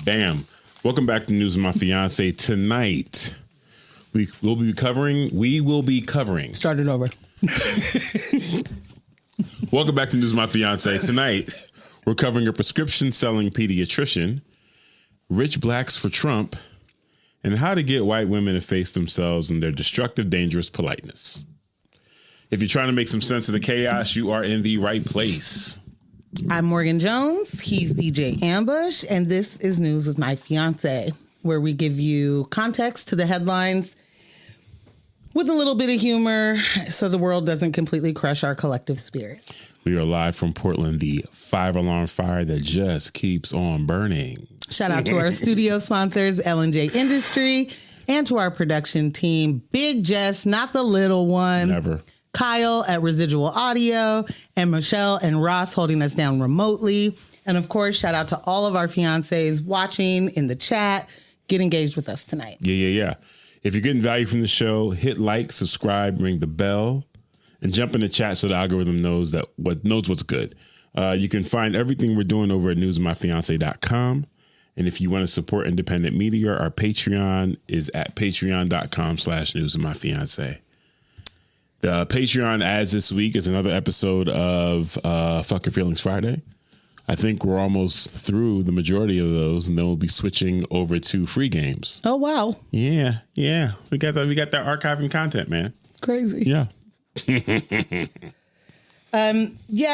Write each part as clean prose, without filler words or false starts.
Bam. Welcome back to News of My Fiance. Tonight, we will be covering. Start it over. Welcome back to News of My Fiance. Tonight, we're covering a prescription selling pediatrician, rich blacks for Trump, and how to get white women to face themselves and their destructive, dangerous politeness. If you're trying to make some sense of the chaos, you are in the right place. I'm Morgan Jones. He's DJ Ambush, and this is News with My Fiance, where we give you context to the headlines with a little bit of humor so the world doesn't completely crush our collective spirits. We are live from Portland, the 5-alarm fire that just keeps on burning. Shout out to our studio sponsors, L&J Industries, and to our production team, Big Jess, not the little one. Never. Kyle at Residual Audio, and Michelle and Ross holding us down remotely. And of course, shout out to all of our fiancés watching in the chat. Get engaged with us tonight. Yeah. If you're getting value from the show, hit like, subscribe, ring the bell, and jump in the chat so the algorithm knows what's good. You can find everything we're doing over at newsofmyfiance.com. And if you want to support independent media, our Patreon is at patreon.com/newsofmyfiance. The Patreon ads this week is another episode of Fuck Your Feelings Friday. I think we're almost through the majority of those, and then we'll be switching over to free games. Oh, wow. Yeah. We got that archiving content, man. Crazy. Yeah.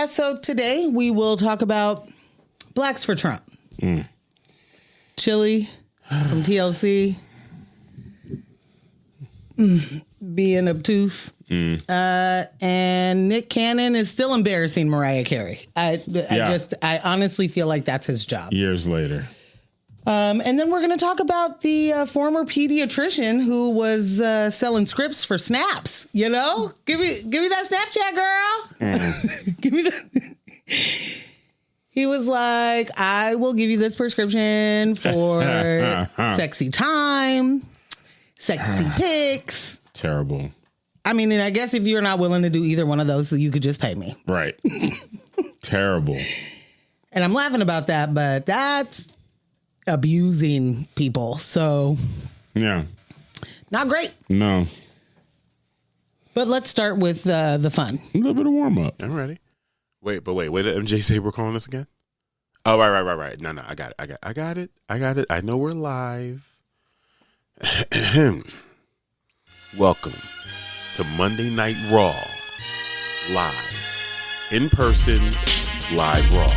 So today we will talk about Blacks for Trump. Chilli from TLC. Being obtuse. And Nick Cannon is still embarrassing Mariah Carey. I honestly feel like that's his job. Years later. And then we're going to talk about the former pediatrician who was selling scripts for snaps. You know, give me that Snapchat, girl. Give me that. He was like, I will give you this prescription for sexy time, sexy pics. Terrible. I mean, and I guess if you're not willing to do either one of those, you could just pay me. Right. Terrible. And I'm laughing about that, but that's abusing people. So, yeah. Not great. No. But let's start with the fun. A little bit of warm up. I'm ready. Wait, what did MJ say we're calling us again? Oh, right. No, I got it. I know we're live. Welcome to Monday Night Raw. Live. In person, live Raw.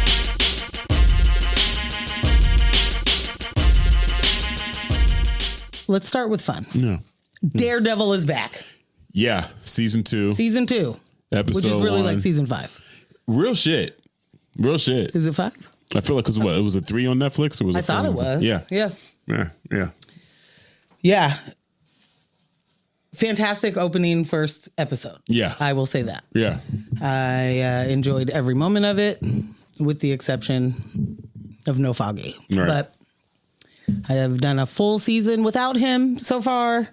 Let's start with fun. Yeah. DareDevil is back. Yeah. Season 2. Episode which is really 1. like season 5. Real shit. Is it 5? I feel like it was a 3 on Netflix. Or was I thought it was. Yeah. Yeah. Fantastic opening first episode. Yeah. I will say that. Yeah. I enjoyed every moment of it, with the exception of No Foggy. Right. But I have done a full season without him so far.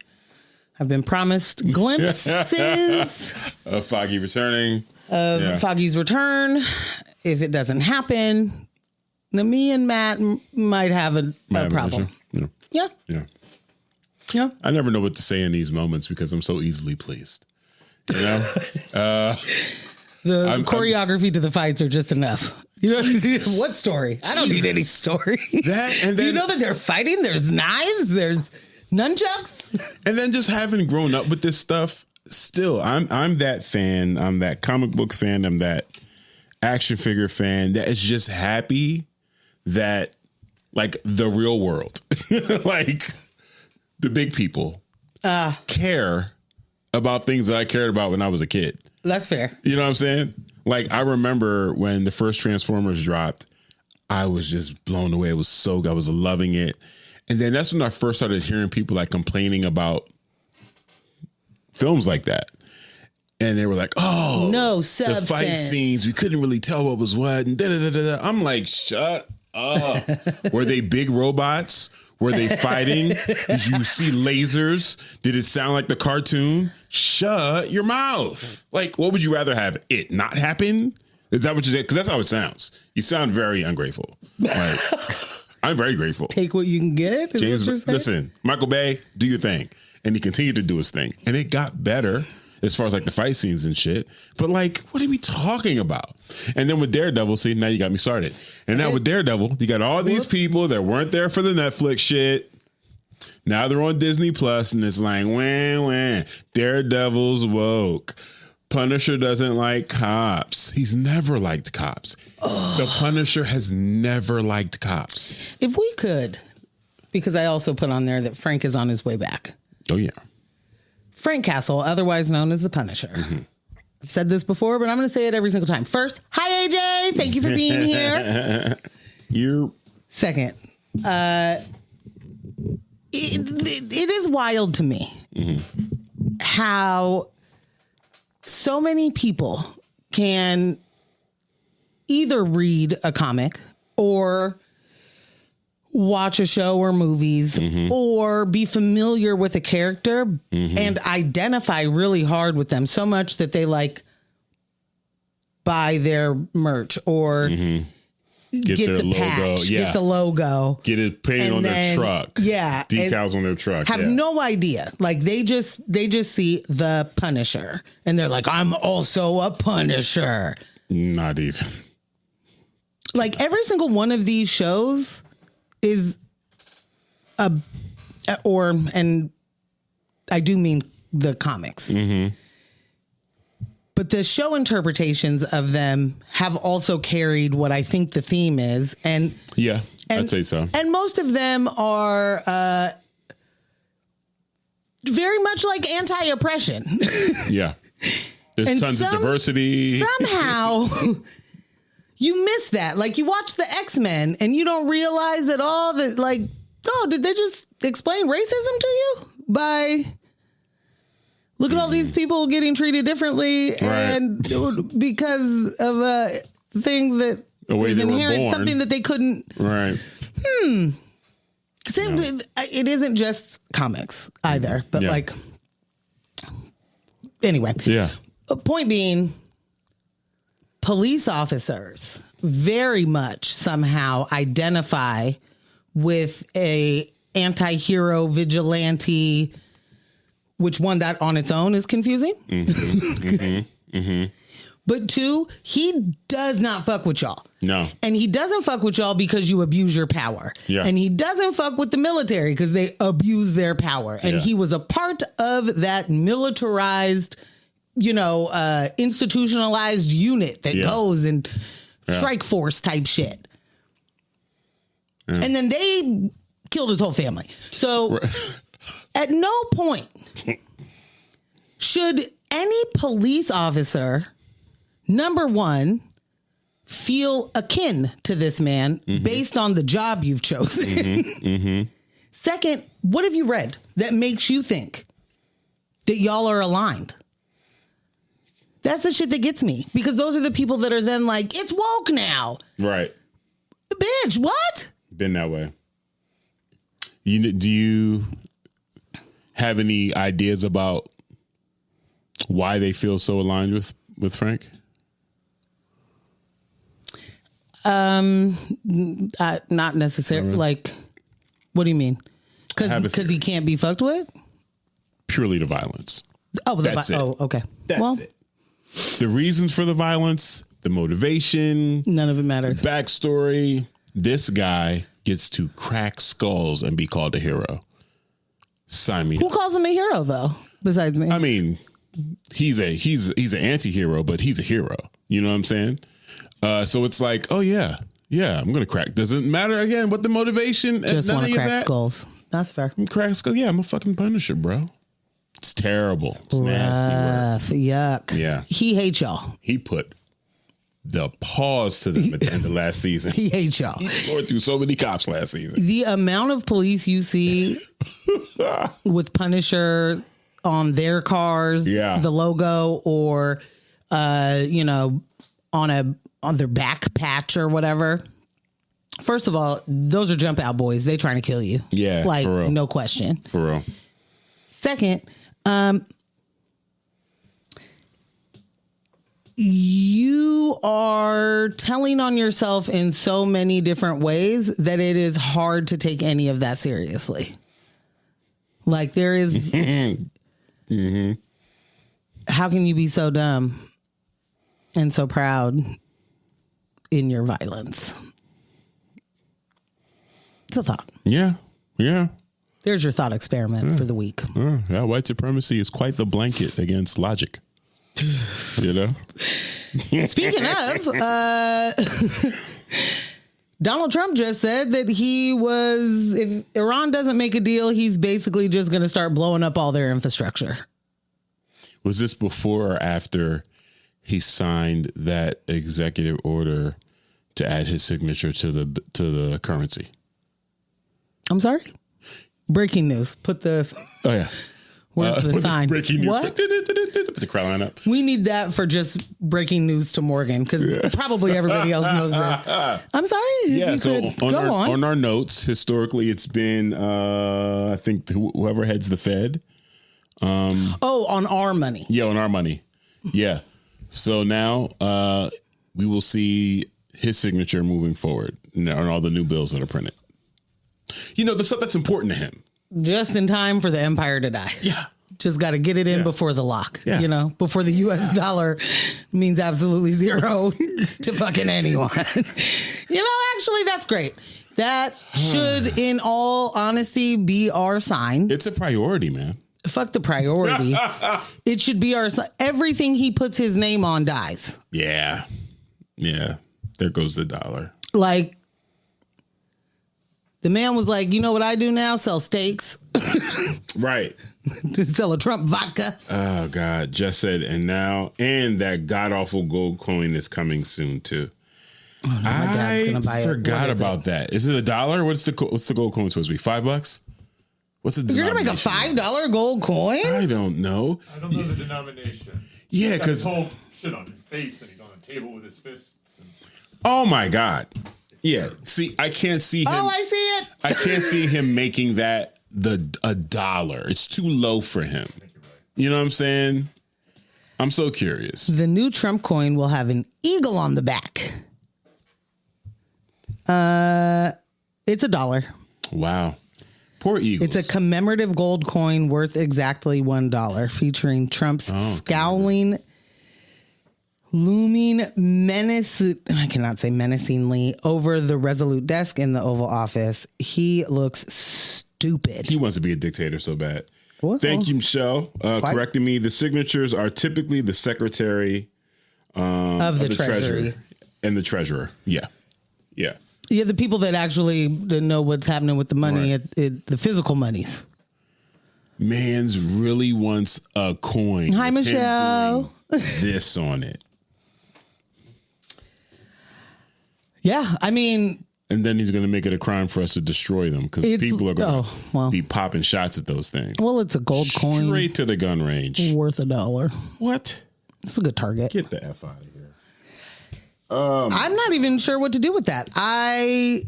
I've been promised glimpses of Foggy returning. Foggy's return. If it doesn't happen, then me and Matt might have a problem. Yeah. I never know what to say in these moments because I'm so easily pleased. You know? The choreography to the fights are just enough. You know, what story? I don't need any story. And then, you know that they're fighting? There's knives. There's nunchucks. And then just having grown up with this stuff, still, I'm that fan. I'm that comic book fan. I'm that action figure fan that is just happy that, like, the real world, like, the big people care about things that I cared about when I was a kid. That's fair. You know what I'm saying? Like, I remember when the first Transformers dropped, I was just blown away. It was so good. I was loving it. And then that's when I first started hearing people like complaining about films like that. And they were like, oh, no substance. The fight scenes, we couldn't really tell what was what. And da-da-da-da-da. I'm like, shut up. Were they big robots? Were they fighting? Did you see lasers? Did it sound like the cartoon? Shut your mouth. Like, what would you rather have it not happen? Is that what you said? Because that's how it sounds. You sound very ungrateful. Like, I'm very grateful. Take what you can get. Is James, what you're saying? listen, Michael Bay, do your thing. And he continued to do his thing. And it got better as far as like the fight scenes and shit. But like, what are we talking about? And then with Daredevil, see, now you got me started. And now with Daredevil, you got all these people that weren't there for the Netflix shit. Now they're on Disney Plus, and it's like, wah. Daredevil's woke. Punisher doesn't like cops. He's never liked cops. Ugh. The Punisher has never liked cops. If we could, because I also put on there that Frank is on his way back. Oh, yeah. Frank Castle, otherwise known as the Punisher. Mm-hmm. I've said this before, but I'm going to say it every single time. First, hi, AJ. Thank you for being here. Second, it is wild to me how so many people can either read a comic or watch a show or movies or be familiar with a character and identify really hard with them so much that they like buy their merch or get the patch, get the logo, get it painted on their truck. Yeah. Decals on their truck. Have no idea. Like they just see the Punisher and they're like, I'm also a Punisher. Not even. Like every single one of these shows is and I do mean the comics. But the show interpretations of them have also carried what I think the theme is. And I'd say so. And most of them are very much like anti-oppression. Yeah. There's tons of diversity. Somehow you miss that. Like you watch the X-Men and you don't realize at all that like, oh, did they just explain racism to you by... Look at all these people getting treated differently, and because of a thing that is inherent, something that they couldn't. Right. It isn't just comics either, but like, anyway. Yeah. Point being, police officers very much somehow identify with a anti-hero vigilante. Which one, that on its own is confusing. But two, he does not fuck with y'all. No. And he doesn't fuck with y'all because you abuse your power. Yeah. And he doesn't fuck with the military because they abuse their power. And he was a part of that militarized, institutionalized unit that goes and strike force type shit. Yeah. And then they killed his whole family. So... At no point should any police officer, number one, feel akin to this man based on the job you've chosen. Second, what have you read that makes you think that y'all are aligned? That's the shit that gets me, because those are the people that are then like, it's woke now. Right. Bitch, what? Been that way. Do you have any ideas about why they feel so aligned with Frank? Not necessarily. Like, what do you mean? Because he can't be fucked with? Purely the violence. Oh, That's it. Oh, okay. That's it. The reasons for the violence, the motivation, none of it matters. The backstory. This guy gets to crack skulls and be called a hero. Sign me. Who calls him a hero though? Besides me. I mean, he's an anti-hero, but he's a hero. You know what I'm saying? So it's like, oh yeah, I'm gonna crack. Doesn't matter again what the motivation. Just want to crack skulls. That's fair. Crack skulls. Yeah, I'm a fucking Punisher, bro. It's terrible. It's nasty work. Yuck. Yeah. He hates y'all. He put the pause to them at the end of last season. He hates y'all. He tore through so many cops last season. The amount of police you see with Punisher on their cars, the logo, or on their back patch or whatever. First of all, those are jump out boys. They trying to kill you. Yeah, like for real. No question. For real. you are telling on yourself in so many different ways that it is hard to take any of that seriously. Like there is, how can you be so dumb and so proud in your violence? It's a thought. Yeah. There's your thought experiment for the week. Yeah, white supremacy is quite the blanket against logic. You know? Speaking of, Donald Trump just said that if Iran doesn't make a deal, he's basically just going to start blowing up all their infrastructure. Was this before or after he signed that executive order to add his signature to the currency? I'm sorry? Breaking news. Put the... Oh, yeah. Where's the sign? Breaking news. What? Put the crowd line up. We need that for just breaking news to Morgan, because probably everybody else knows that. I'm sorry. Yeah, so on our notes, historically, it's been, I think, whoever heads the Fed. On our money. Yeah, on our money. Yeah. So now we will see his signature moving forward on all the new bills that are printed. You know, the stuff that's important to him. Just in time for the empire to die. Yeah. Just got to get it in before the lock, before the U.S. dollar means absolutely zero to fucking anyone. Actually, that's great. That should, in all honesty, be our sign. It's a priority, man. Fuck the priority. It should be our sign. Everything he puts his name on dies. Yeah. Yeah. There goes the dollar. Like, the man was like, you know what I do now? Sell steaks. Right. To sell a Trump vodka. Oh, God. Jess said, and that god-awful gold coin is coming soon, too. Oh, no, my dad's gonna buy it. I forgot about that. Is it $1? What's the gold coin supposed to be? $5? What's the You're going to make a $5 gold coin? I don't know. I don't know the denomination. Yeah, because... He's got his whole shit on his face, and he's on a table with his fists. Oh, my God. Yeah. See, I can't see him. Oh, I see it. I can't see him making that $1. It's too low for him. You know what I'm saying? I'm so curious. The new Trump coin will have an eagle on the back. It's $1. Wow. Poor eagles. It's a commemorative gold coin worth exactly $1, featuring Trump's scowling, looming I cannot say menacingly, over the Resolute desk in the Oval Office. He looks stupid. He wants to be a dictator so bad. Well, Thank you, Michelle, correcting me. The signatures are typically the secretary of the Treasury and the treasurer. Yeah. Yeah. Yeah, the people that actually know what's happening with the money, the physical monies. Mans really wants a coin. Hi, Michelle. This on it. Yeah, I mean... And then he's going to make it a crime for us to destroy them because people are going to be popping shots at those things. Well, it's a gold coin. Straight to the gun range. Worth $1. What? It's a good target. Get the F out of here. I'm not even sure what to do with that. I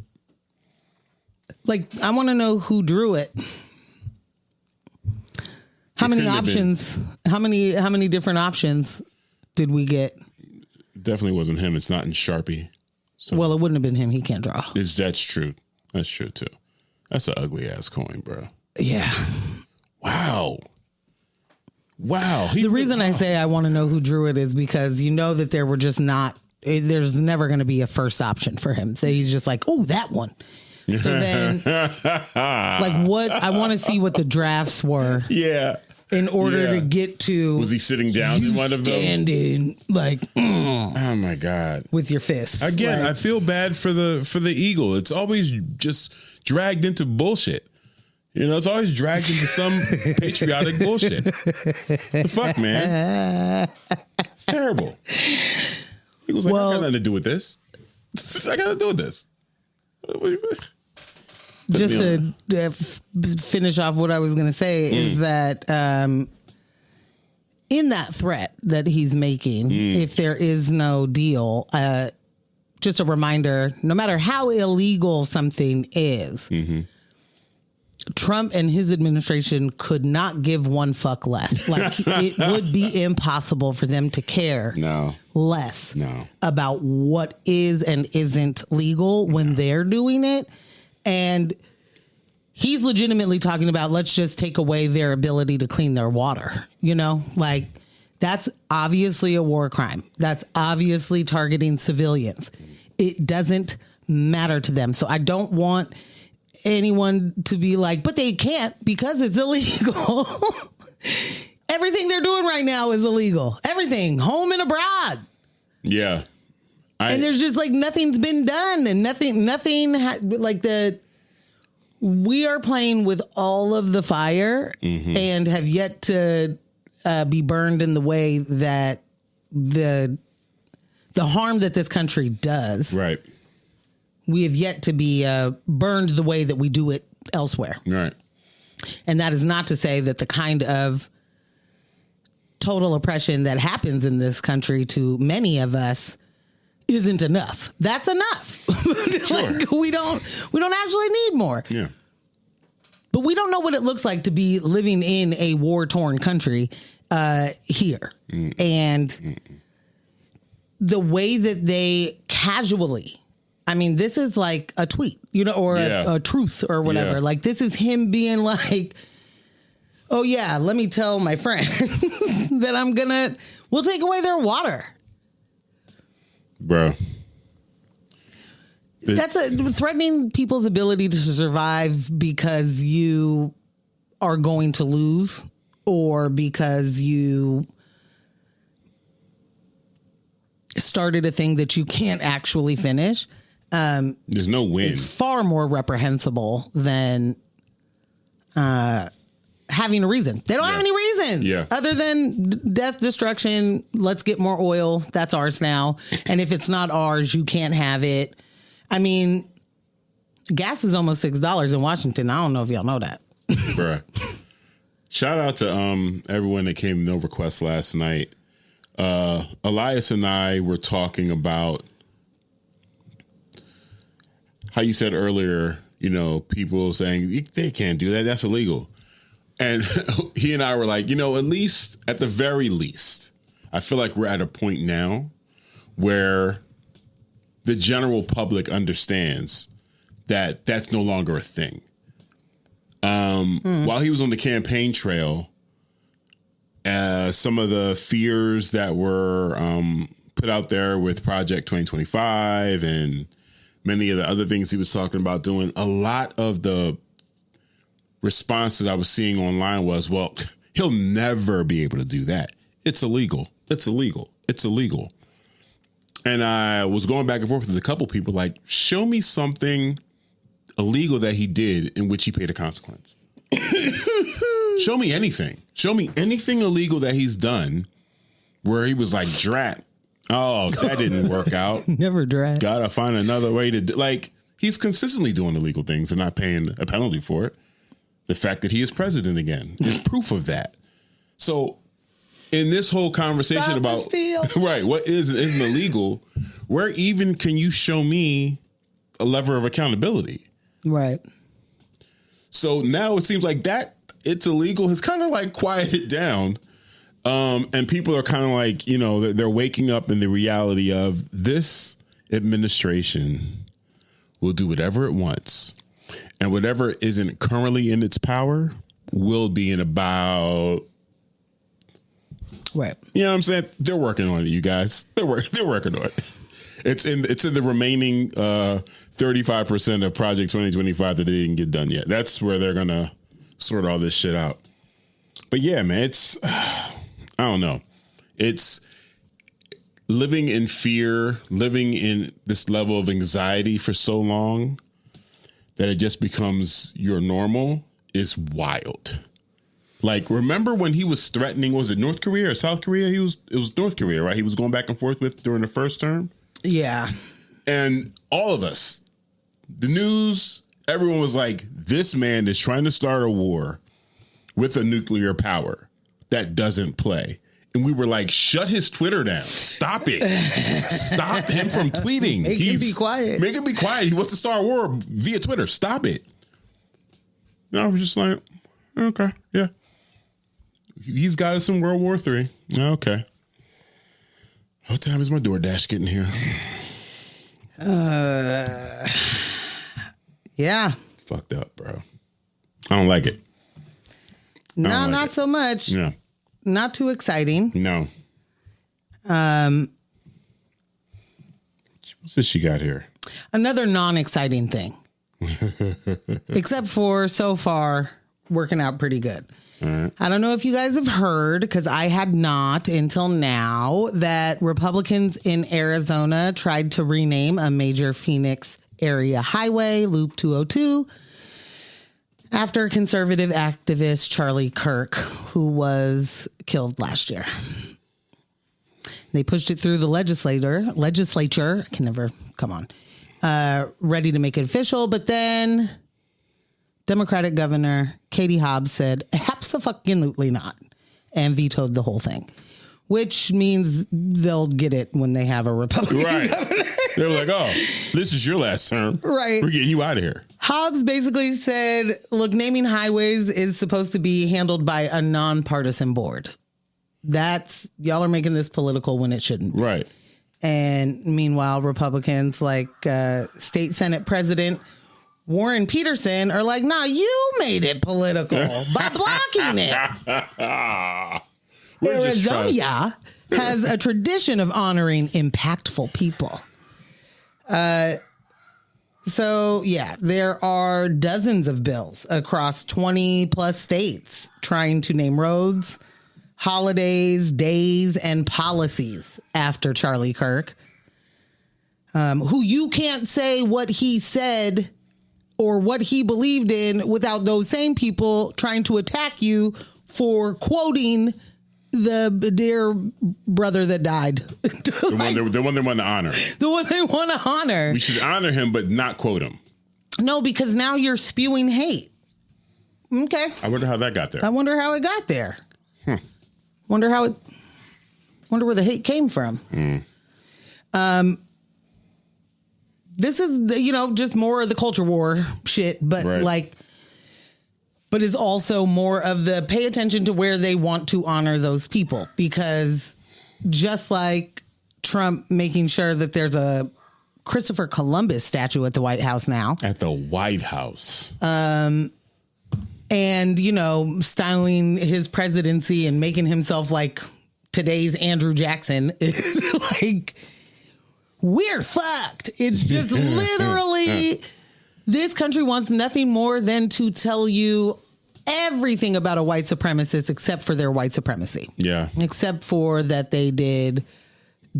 want to know who drew it. How many options? How many different options did we get? Definitely wasn't him. It's not in Sharpie. So well, it wouldn't have been him. He can't draw. That's true. That's true too. That's an ugly ass coin, bro. Yeah. Wow. The reason I say I want to know who drew it is because you know that there were just not. There's never going to be a first option for him. So he's just like, oh, that one. So then, what? I want to see what the drafts were. Yeah. In order to get to, was he sitting down in one of them? Standing oh my God, with your fists. Again, I feel bad for the eagle. It's always just dragged into bullshit. You know, it's always dragged into some patriotic bullshit. The fuck, man? It's terrible. He was like, I got nothing to do with this. I got to do with this. Just to finish off what I was going to say is that in that threat that he's making, if there is no deal, just a reminder, no matter how illegal something is, Trump and his administration could not give one fuck less. Like, it would be impossible for them to care less about what is and isn't legal when they're doing it. And he's legitimately talking about, let's just take away their ability to clean their water. You know, like, that's obviously a war crime. That's obviously targeting civilians. It doesn't matter to them. So I don't want anyone to be like, but they can't because it's illegal. Everything they're doing right now is illegal. Everything, home and abroad. Yeah. And there's just like nothing's been done, and we are playing with all of the fire and have yet to be burned in the way that the harm that this country does. Right. We have yet to be burned the way that we do it elsewhere. Right. And that is not to say that the kind of total oppression that happens in this country to many of us isn't enough. That's enough. Sure. Like, we don't actually need more. Yeah. But we don't know what it looks like to be living in a war-torn country here. And the way that they casually, I mean, this is like a tweet, you know, or a truth or whatever. Yeah. Like, this is him being like, oh yeah, let me tell my friend that we'll take away their water. Bro. That's threatening people's ability to survive because you are going to lose or because you started a thing that you can't actually finish. There's no win. It's far more reprehensible than having a reason. They don't have any reasons other than death, destruction. Let's get more oil. That's ours now. And if it's not ours, you can't have it. I mean, gas is almost $6 in Washington. I don't know if y'all know that. Bruh. Shout out to everyone that came to No Request last night. Elias and I were talking about how you said earlier, you know, people saying they can't do that. That's illegal. And he and I were like, you know, at the very least, I feel like we're at a point now where the general public understands that that's no longer a thing. While he was on the campaign trail, some of the fears that were put out there with Project 2025 and many of the other things he was talking about doing, a lot of the responses I was seeing online was, well, he'll never be able to do that. It's illegal. It's illegal. It's illegal. And I was going back and forth with a couple people like, show me something illegal that he did in which he paid a consequence. Show me anything. Show me anything illegal that he's done where he was like, drat. Oh, that didn't work out. Never drat. Gotta find another way to do. Like, he's consistently doing illegal things and not paying a penalty for it. The fact that he is president again is proof of that. So in this whole conversation about right, what isn't illegal, where even can you show me a lever of accountability? Right. So now it seems like that it's illegal has kind of like quieted down. And people are kind of like, you know, they're waking up in the reality of this administration will do whatever it wants. And whatever isn't currently in its power will be in about. Right. You know what I'm saying? They're working on it, you guys. They're working on it. It's in the remaining 35% of Project 2025 that they didn't get done yet. That's where they're gonna sort all this shit out. But yeah, man, it's I don't know. It's living in fear, living in this level of anxiety for so long that it just becomes your normal is wild. Like, remember when he was threatening, was it North Korea or South Korea? It was North Korea, right? He was going back and forth with during the first term. Yeah. And all of us, the news, everyone was like, this man is trying to start a war with a nuclear power that doesn't play. And we were like, shut his Twitter down. Stop it. Stop him from tweeting. Make him be quiet. Make him be quiet. He wants to start a war via Twitter. Stop it. No, we're just like, okay, yeah. He's got us in World War III. Okay. What time is my DoorDash getting here? Yeah. Fucked up, bro. I don't like it. No, like not it. so much. Yeah. Not too exciting. No. What's this she got here? Another non-exciting thing. Except for so far working out pretty good. Right. I don't know if you guys have heard, because I had not until now, that Republicans in Arizona tried to rename a major Phoenix area highway, Loop 202, after conservative activist Charlie Kirk, who was killed last year. They pushed it through the legislature. Can never come on. Ready to make it official, but then Democratic Governor Katie Hobbs said, "Abso-fucking-lutely not," and vetoed the whole thing, which means they'll get it when they have a Republican governor. They were like, "Oh, this is your last term. Right. We're getting you out of here." Hobbs basically said, "Look, naming highways is supposed to be handled by a nonpartisan board. Y'all are making this political when it shouldn't be." Right. And meanwhile, Republicans like State Senate President Warren Peterson are like, "Nah, you made it political by blocking it." Arizona has a tradition of honoring impactful people. So, yeah, there are dozens of bills across 20 plus states trying to name roads, holidays, days, and policies after Charlie Kirk, who you can't say what he said or what he believed in without those same people trying to attack you for quoting the dear brother that died. The one they want to honor. The one they want to honor. We should honor him, but not quote him. No, because now you're spewing hate. Okay. I wonder how that got there. I wonder how it got there. Wonder where the hate came from. This is, just more of the culture war shit, but but is also more of the pay attention to where they want to honor those people, because just like Trump making sure that there's a Christopher Columbus statue at the White House now. At the White House. And, styling his presidency and making himself like today's Andrew Jackson. Like, we're fucked. It's just literally, this country wants nothing more than to tell you everything about a white supremacist except for their white supremacy. Yeah. Except for that they did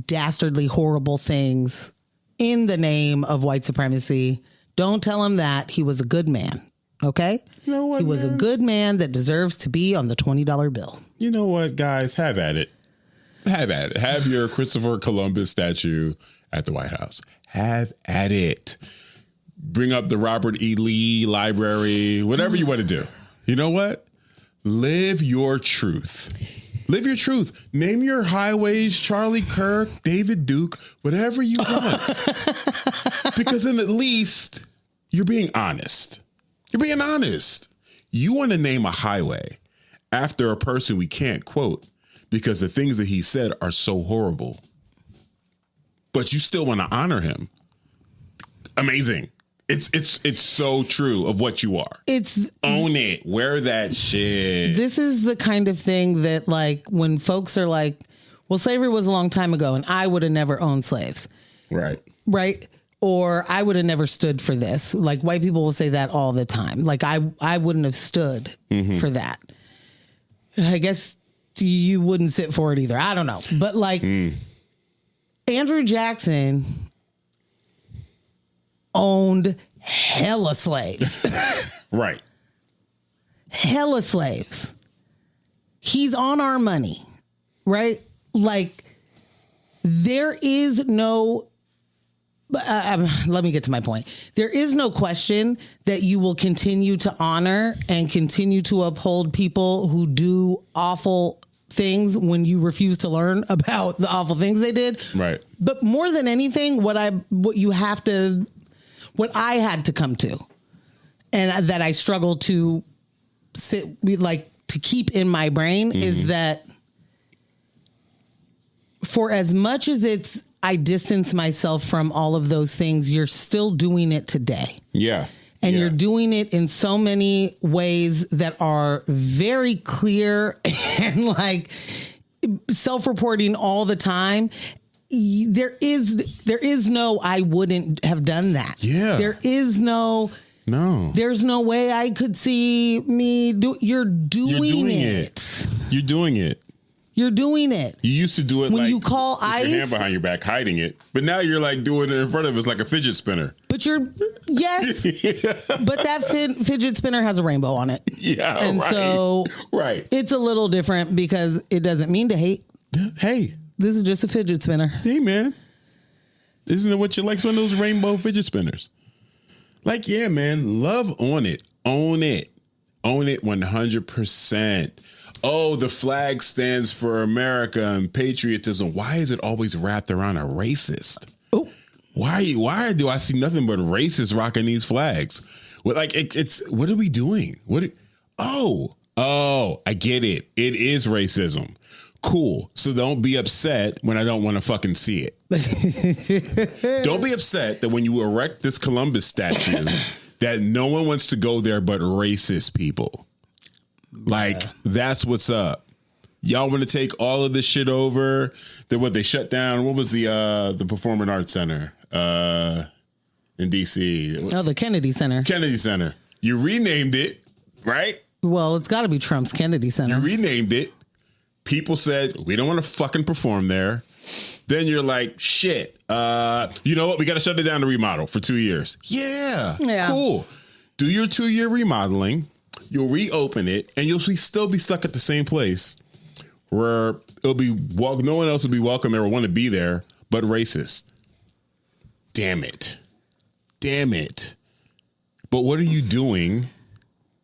dastardly, horrible things in the name of white supremacy. Don't tell him that. He was a good man. Okay? You know what, he was a good man that deserves to be on the $20 bill. You know what, guys? Have at it. Have at it. Have your Christopher Columbus statue at the White House. Have at it. Bring up the Robert E. Lee Library, whatever you want to do. You know what? Live your truth. Live your truth. Name your highways Charlie Kirk, David Duke, whatever you want. Because then at least you're being honest. You're being honest. You want to name a highway after a person we can't quote because the things that he said are so horrible. But you still want to honor him. Amazing. It's so true of what you are. Own it. Wear that shit. This is the kind of thing that, like, when folks are like, well, slavery was a long time ago and I would have never owned slaves. Right. Right. Or I would have never stood for this. Like, white people will say that all the time. Like, I wouldn't have stood for that. I guess you wouldn't sit for it either. I don't know. But like Andrew Jackson owned hella slaves. Right. Hella slaves. He's on our money, right? Like, there is no, let me get to my point. There is no question that you will continue to honor and continue to uphold people who do awful things when you refuse to learn about the awful things they did. Right. But more than anything, what I had to come to and that I struggle to to keep in my brain is that for as much as I distance myself from all of those things, you're still doing it today. Yeah. And you're doing it in so many ways that are very clear and like self-reporting all the time. There is no, I wouldn't have done that. Yeah. There is no, there's no way I could see me do. You're doing it. You're doing it. You're doing it. You used to do it when like you call with ICE, your hand behind your back, hiding it. But now you're like doing it in front of us like a fidget spinner. But yes, but that fidget spinner has a rainbow on it. Yeah, and right. So it's a little different because it doesn't mean to hate. Hey, this is just a fidget spinner. Hey, man, isn't it what you like? One of those rainbow fidget spinners. Like, yeah, man, love on it, own it 100%. Oh, the flag stands for America and patriotism. Why is it always wrapped around a racist? Oh, why do I see nothing but racists rocking these flags? Well, like it's what are we doing? I get it. It is racism. Cool. So don't be upset when I don't want to fucking see it. Don't be upset that when you erect this Columbus statue that no one wants to go there but racist people. Like, that's what's up. Y'all want to take all of this shit over? They shut down. What was the Performing Arts Center in D.C.? Oh, the Kennedy Center. Kennedy Center. You renamed it, right? Well, it's got to be Trump's Kennedy Center. You renamed it. People said, we don't want to fucking perform there. Then you're like, shit. You know what? We got to shut it down to remodel for 2 years. Yeah. Cool. Do your 2-year remodeling. You'll reopen it, and you'll still be stuck at the same place where it'll be no one else will be welcome there or want to be there, but racist. Damn it. But what are you doing?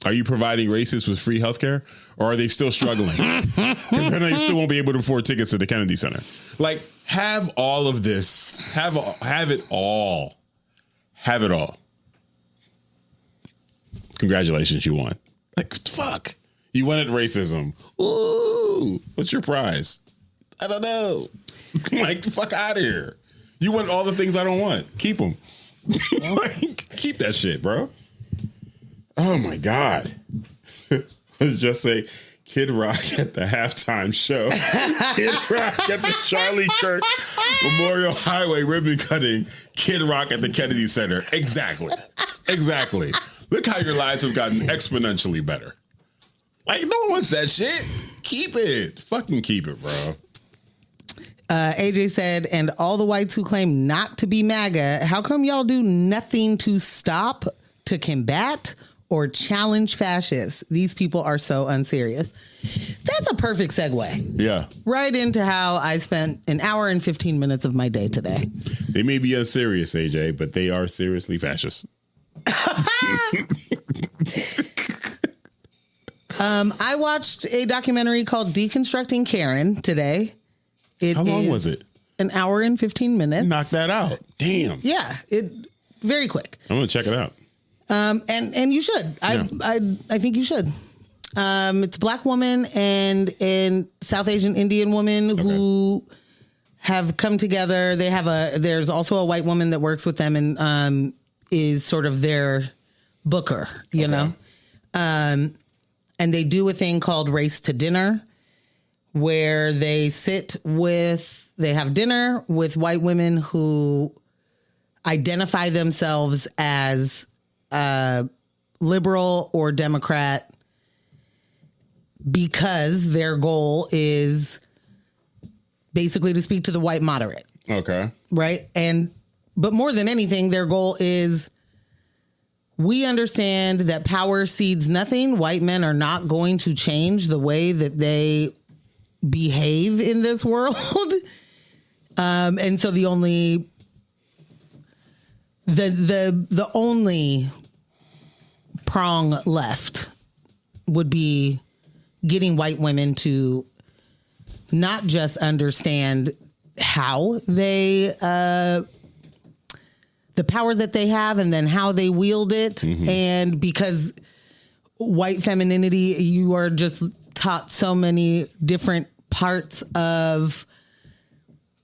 Are you providing racists with free healthcare, or are they still struggling? Because then you still won't be able to afford tickets to the Kennedy Center. Like, have all of this. Have it all. Have it all. Congratulations, you won. Like, fuck. You wanted racism. Ooh, what's your prize? I don't know. Like, fuck out of here. You want all the things I don't want. Keep them. Like, keep that shit, bro. Oh, my God. Let's just say Kid Rock at the halftime show. Kid Rock at the Charlie Kirk Memorial Highway ribbon cutting. Kid Rock at the Kennedy Center. Exactly. Look how your lives have gotten exponentially better. Like, no one wants that shit. Keep it. Fucking keep it, bro. AJ said, and all the whites who claim not to be MAGA, how come y'all do nothing to stop, to combat, or challenge fascists? These people are so unserious. That's a perfect segue. Yeah. Right into how I spent an hour and 15 minutes of my day today. They may be unserious, AJ, but they are seriously fascist. I watched a documentary called Deconstructing Karen today. How long was it? An hour and 15 minutes. Knock that out. Damn. Yeah, very quick. I'm gonna check it out. And you should. Yeah. I think you should. It's a black woman and South Asian Indian woman who have come together. There's also a white woman that works with them and is sort of their booker, you know? And they do a thing called Race to Dinner, where they have dinner with white women who identify themselves as liberal or Democrat because their goal is basically to speak to the white moderate. Okay. Right? But more than anything, their goal is, we understand that power cedes nothing. White men are not going to change the way that they behave in this world. And so the only prong left would be getting white women to not just understand how they the power that they have and then how they wield it. And because white femininity, you are just taught so many different parts of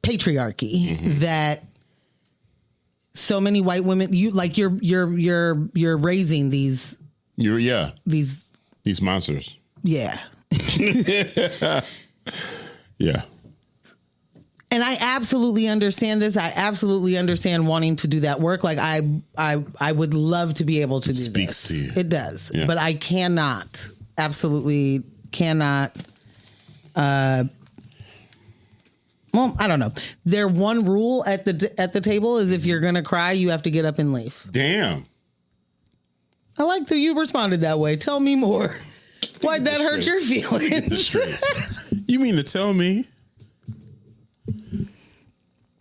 patriarchy that so many white women, you're raising these monsters. Yeah. Yeah. And I absolutely understand this. I absolutely understand wanting to do that work. Like I would love to be able to do this. It speaks to you. It does. Yeah. But I cannot, absolutely cannot. Well, I don't know. Their one rule at the table is if you're going to cry, you have to get up and leave. Damn. I like that you responded that way. Tell me more. Why'd that hurt your feelings? You mean to tell me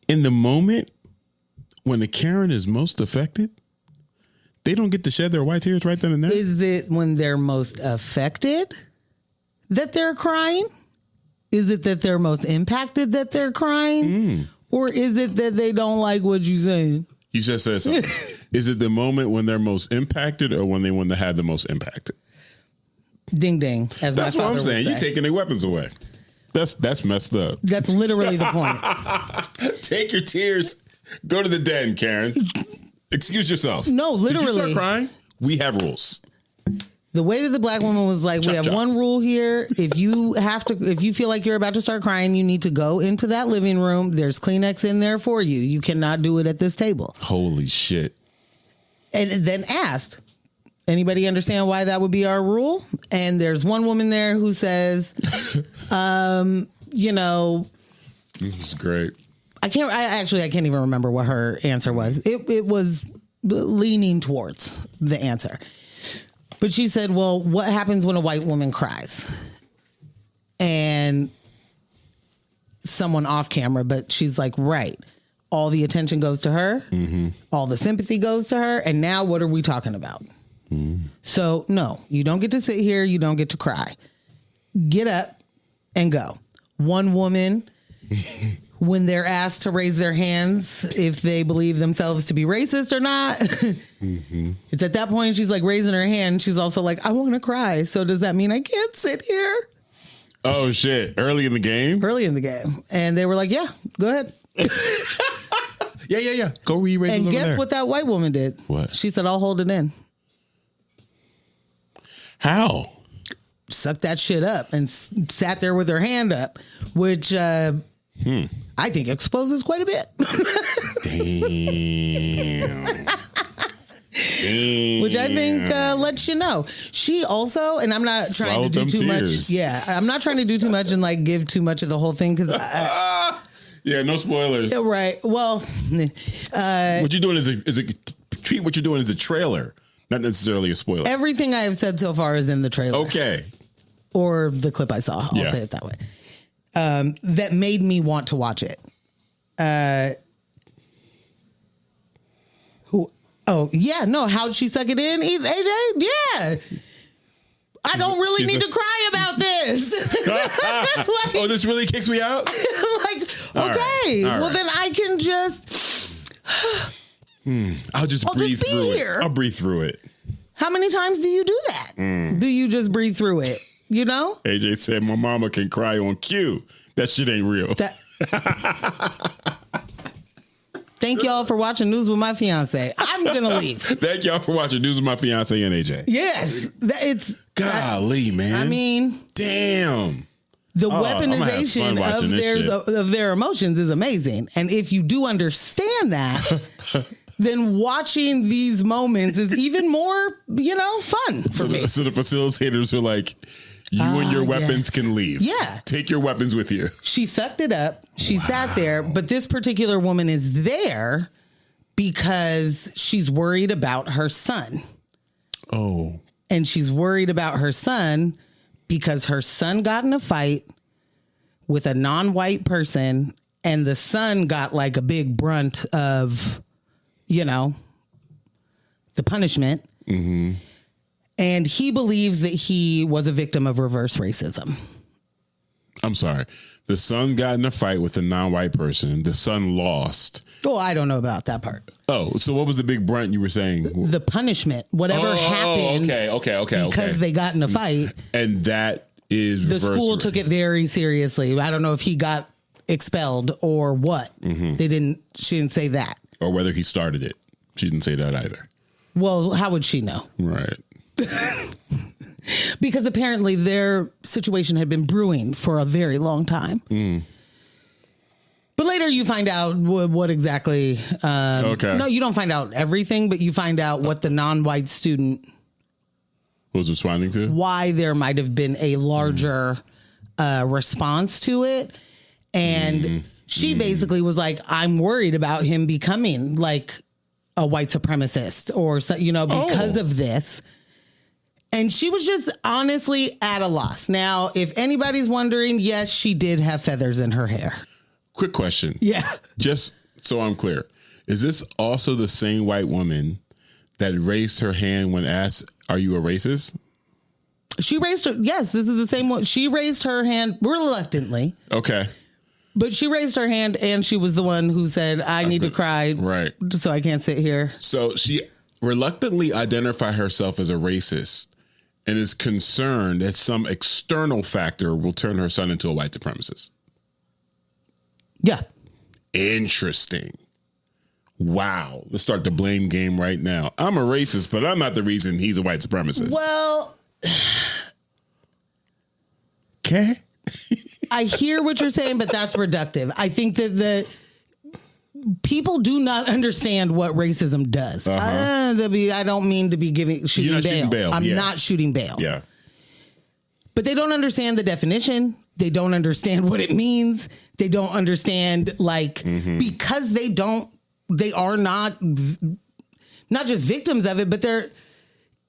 in the moment when the Karen is most affected, they don't get to shed their white tears right then and there? Is it when they're most affected that they're crying? Is it that they're most impacted that they're crying? Or is it that they don't like what you're saying? You just said something. Is it the moment when they're most impacted or when they want to have the most impacted? Ding ding. As that's my what father I'm saying. would say. You're taking their weapons away. That's messed up. That's literally the point. Take your tears. Go to the den, Karen. Excuse yourself. No, literally. Did you start crying? We have rules. The way that the black woman was like, we have one rule here. If you feel like you're about to start crying, you need to go into that living room. There's Kleenex in there for you. You cannot do it at this table. Holy shit. And then asked, anybody understand why that would be our rule? And there's one woman there who says, This is great. I can't even remember what her answer was. It was leaning towards the answer. But she said, well, what happens when a white woman cries? And someone off camera, but she's like, right. All the attention goes to her. All the sympathy goes to her. And now what are we talking about? So, no, you don't get to sit here. You don't get to cry. Get up and go. One woman, when they're asked to raise their hands if they believe themselves to be racist or not, it's at that point she's like raising her hand. She's also like, I want to cry. So does that mean I can't sit here? Oh, shit. Early in the game? Early in the game. And they were like, yeah, go ahead. Yeah. Go re-raise And over guess there. what that white woman did? What? She said, I'll hold it in. How? Sucked that shit up and sat there with her hand up, which I think exposes quite a bit. Damn. Which I think lets you know. She also, and I'm not trying to do too much. Yeah, I'm not trying to do too much and like give too much of the whole thing because. Yeah, no spoilers. Right. Well, what you're doing treat what you're doing as a trailer, not necessarily a spoiler. Everything I have said so far is in the trailer. Okay. Or the clip I saw. I'll say it that way. That made me want to watch it. How'd she suck it in, AJ? Yeah. I don't really need to cry about this. This really kicks me out? Well, then I can just... I'll just breathe through it. I'll breathe through it. How many times do you do that? Do you just breathe through it? You know? AJ said my mama can cry on cue. That shit ain't real. Thank y'all for watching News with My Fiance. I'm going to leave. Thank y'all for watching News with My Fiance and AJ. Yes. Golly, man. I mean. Damn. The weaponization of their emotions is amazing. And if you do understand that, then watching these moments is even more, fun for me. So the facilitators are like, you and your weapons can leave. Yeah. Take your weapons with you. She sucked it up. She sat there. But this particular woman is there because she's worried about her son. Oh. And she's worried about her son because her son got in a fight with a non-white person and the son got like a big brunt of, the punishment. And he believes that he was a victim of reverse racism. I'm sorry. The son got in a fight with a non-white person. The son lost. Oh, I don't know about that part. Oh, so what was the big brunt you were saying? The punishment, whatever happened. Okay. Because they got in a fight. And that is the school took it very seriously. I don't know if he got expelled or what. Mm-hmm. She didn't say that. Or whether he started it. She didn't say that either. Well, how would she know? Right. Because apparently their situation had been brewing for a very long time. But later you find out what exactly. Okay. No, you don't find out everything, but you find out what the non-white student was responding to. Why there might have been a larger response to it. And she basically was like, I'm worried about him becoming like a white supremacist or, because of this. And she was just honestly at a loss. Now, if anybody's wondering, yes, she did have feathers in her hair. Quick question. Yeah. Just so I'm clear, is this also the same white woman that raised her hand when asked, are you a racist? She raised her. Yes, this is the same one. She raised her hand reluctantly. Okay. But she raised her hand and she was the one who said, I need to cry. Right. So I can't sit here. So she reluctantly identified herself as a racist and is concerned that some external factor will turn her son into a white supremacist. Yeah. Interesting. Wow. Let's start the blame game right now. I'm a racist, but I'm not the reason he's a white supremacist. Well, okay. I hear what you're saying, but that's reductive. I think that the people do not understand what racism does. I don't mean to be shooting bail. I'm not shooting bail. Yeah. But they don't understand the definition. They don't understand what it means. They don't understand, because they are not just victims of it, but they're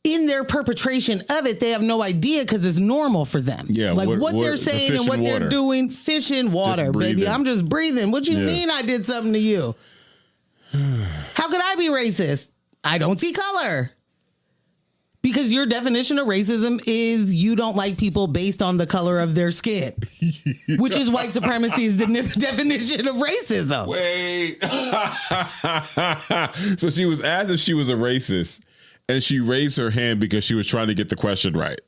in their perpetration of it. They have no idea because it's normal for them. Yeah. What they're saying and what they're doing, fish in water, baby. I'm just breathing. What you mean I did something to you? How could I be racist? I don't see color. Because your definition of racism is you don't like people based on the color of their skin, which is white supremacy's definition of racism. Wait. So she was asked if she was a racist, and she raised her hand because she was trying to get the question right.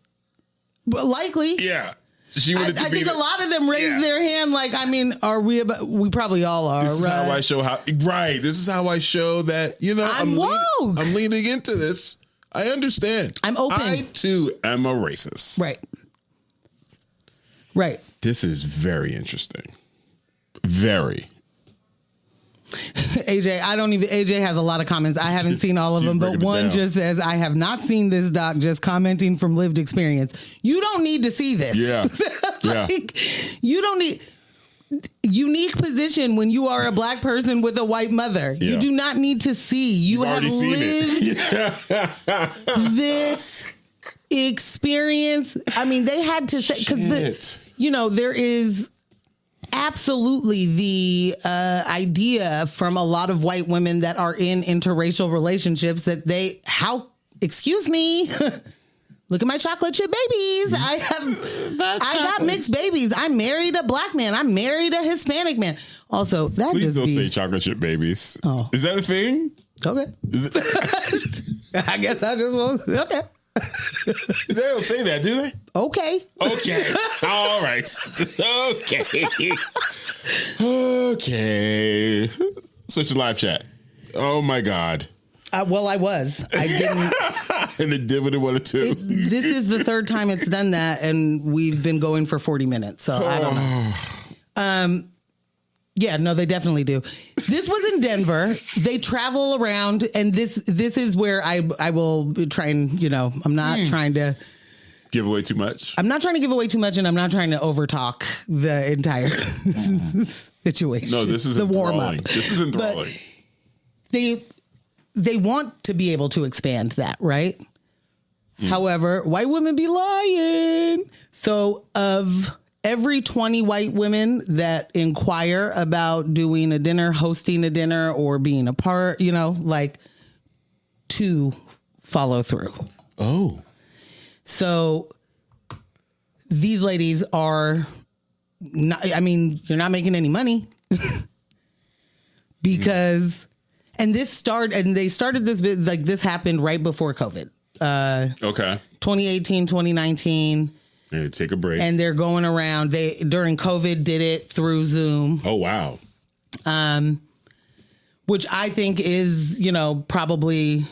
But likely. Yeah. She wanted I think a lot of them raise their hand are we we probably all are. This is how I show this is how I show that, I'm woke. I'm leaning into this. I understand. I'm open. I, too, am a racist. Right. This is very interesting. Very. AJ has a lot of comments. I haven't seen all of them, but one just says, I have not seen this, doc, just commenting from lived experience. You don't need to see this. Yeah. You don't need... Unique position when you are a black person with a white mother. Yeah. You do not need to see. You have lived this experience. I mean, they had to say, because there is absolutely the idea from a lot of white women that are in interracial relationships that excuse me. Look at my chocolate chip babies. I got mixed babies. I married a black man. I married a Hispanic man. Also, that Please just don't say chocolate chip babies. Oh. Is that a thing? Okay. I guess I just won't. Okay. They don't say that, do they? Okay. All right. Okay. Such a live chat. Oh my God. Well, I was. I didn't. And it did what it wanted to. This is the third time it's done that, and we've been going for 40 minutes, so I don't know. Yeah, no, they definitely do. This was in Denver. They travel around, and this is where I will try and, I'm not trying to... Give away too much? I'm not trying to give away too much, and I'm not trying to overtalk the entire situation. No, this is enthralling. This is enthralling. They want to be able to expand that, right? However, white women be lying. So of every 20 white women that inquire about doing a dinner, hosting a dinner, or being a part, 2 follow through. Oh. So these ladies are you're not making any money because, and they started this, like this happened right before COVID. Okay. 2018, 2019. And take a break. And they're going around. They during COVID did it through Zoom. Oh, wow. Which I think is, probably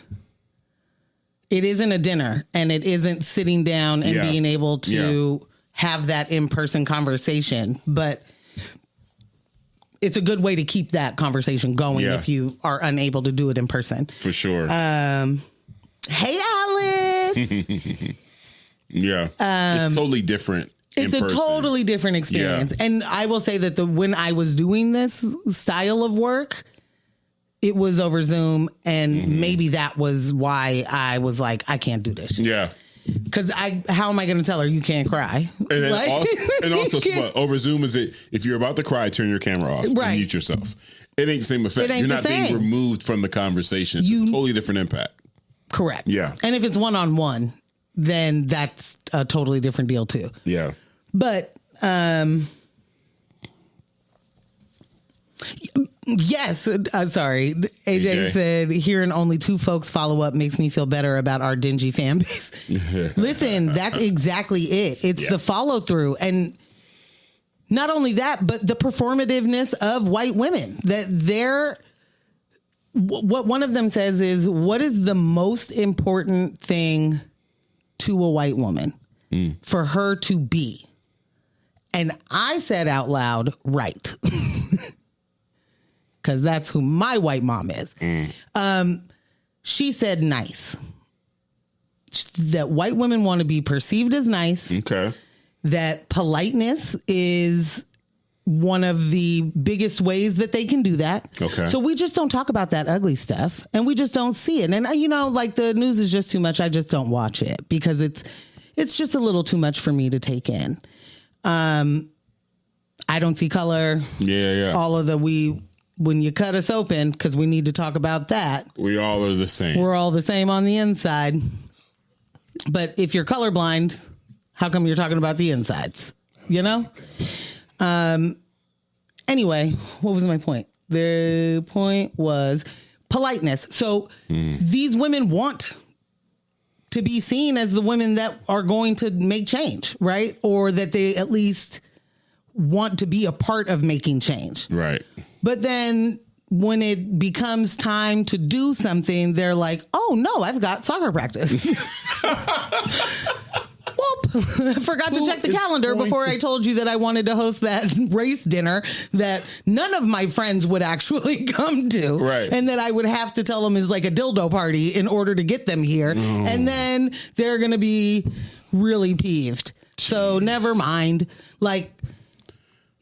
it isn't a dinner and it isn't sitting down and being able to have that in-person conversation. But it's a good way to keep that conversation going if you are unable to do it in person. For sure. Hey, Alice. It's totally different. It's a totally different experience. Yeah. And I will say that when I was doing this style of work, it was over Zoom. And maybe that was why I was like, I can't do this shit. Yeah. Because how am I going to tell her you can't cry? And also over Zoom is it, if you're about to cry, turn your camera off. Right. And mute yourself. It ain't the same effect. You're not being removed from the conversation. It's a totally different impact. Correct. Yeah. And if it's one-on-one, then that's a totally different deal too. Yeah. But yes, sorry. AJ said hearing only two folks follow up makes me feel better about our dingy fan base. Listen, that's exactly it. It's the follow through, and not only that, but the performativeness of white women. That they're what one of them says is, what is the most important thing to a white woman for her to be? And I said out loud, right. Because that's who my white mom is. She said nice. That white women want to be perceived as nice. Okay. That politeness is one of the biggest ways that they can do that. Okay. So we just don't talk about that ugly stuff. And we just don't see it. And, like the news is just too much. I just don't watch it because it's just a little too much for me to take in. I don't see color. Yeah. All of when you cut us open, because we need to talk about that. We all are the same. We're all the same on the inside. But if you're colorblind, how come you're talking about the insides? Anyway, what was my point? The point was politeness. So these women want to be seen as the women that are going to make change, right? Or that they at least want to be a part of making change. Right. But then when it becomes time to do something, they're like, oh no, I've got soccer practice. I forgot to check the calendar before I told you that I wanted to host that race dinner that none of my friends would actually come to. Right. And that I would have to tell them is like a dildo party in order to get them here. Oh. And then they're going to be really peeved. Jeez. So never mind. Like,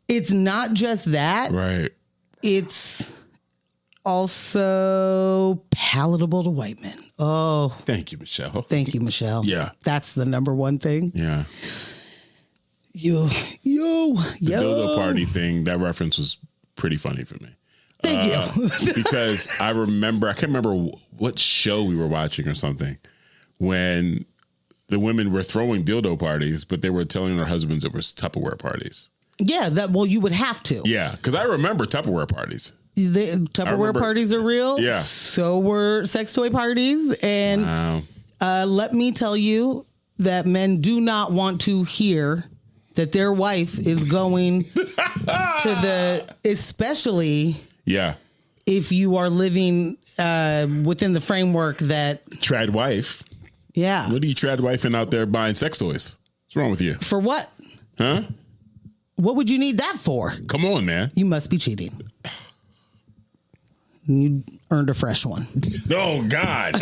it's not just that. Right. It's also palatable to white men. Oh. Thank you, Michelle. Thank you, Michelle. Yeah. That's the number one thing. Yeah. Yo. The dildo party thing, that reference was pretty funny for me. Thank you. Because I can't remember what show we were watching or something, when the women were throwing dildo parties, but they were telling their husbands it was Tupperware parties. Yeah, you would have to. Yeah, because I remember Tupperware parties. The Tupperware parties are real. Yeah. So were sex toy parties. And let me tell you that men do not want to hear that their wife is going to especially if you are living within the framework that. Trad wife. Yeah. What are you trad wifing out there buying sex toys? What's wrong with you? For what? Huh? What would you need that for? Come on, man. You must be cheating. You earned a fresh one. Oh, God.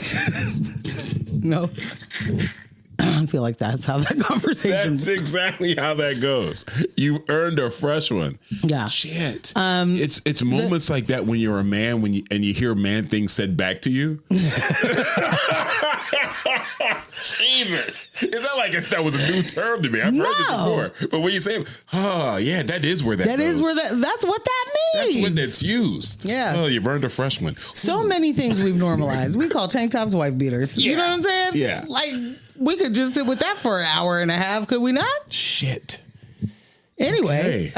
No. I feel like that's how that conversation. That's exactly how that goes. You earned a fresh one. Yeah. Shit. It's moments like that when you're a man and you hear man things said back to you. Jesus. It's not like that was a new term to me. I've heard this before. But when you say, that is where that goes. That's what that means. That's when it's used. Yeah. Oh, you've earned a fresh one. So many things we've normalized. We call tank tops wife beaters. Yeah. You know what I'm saying? Yeah. Like, we could just sit with that for an hour and a half, could we not? Shit. Anyway,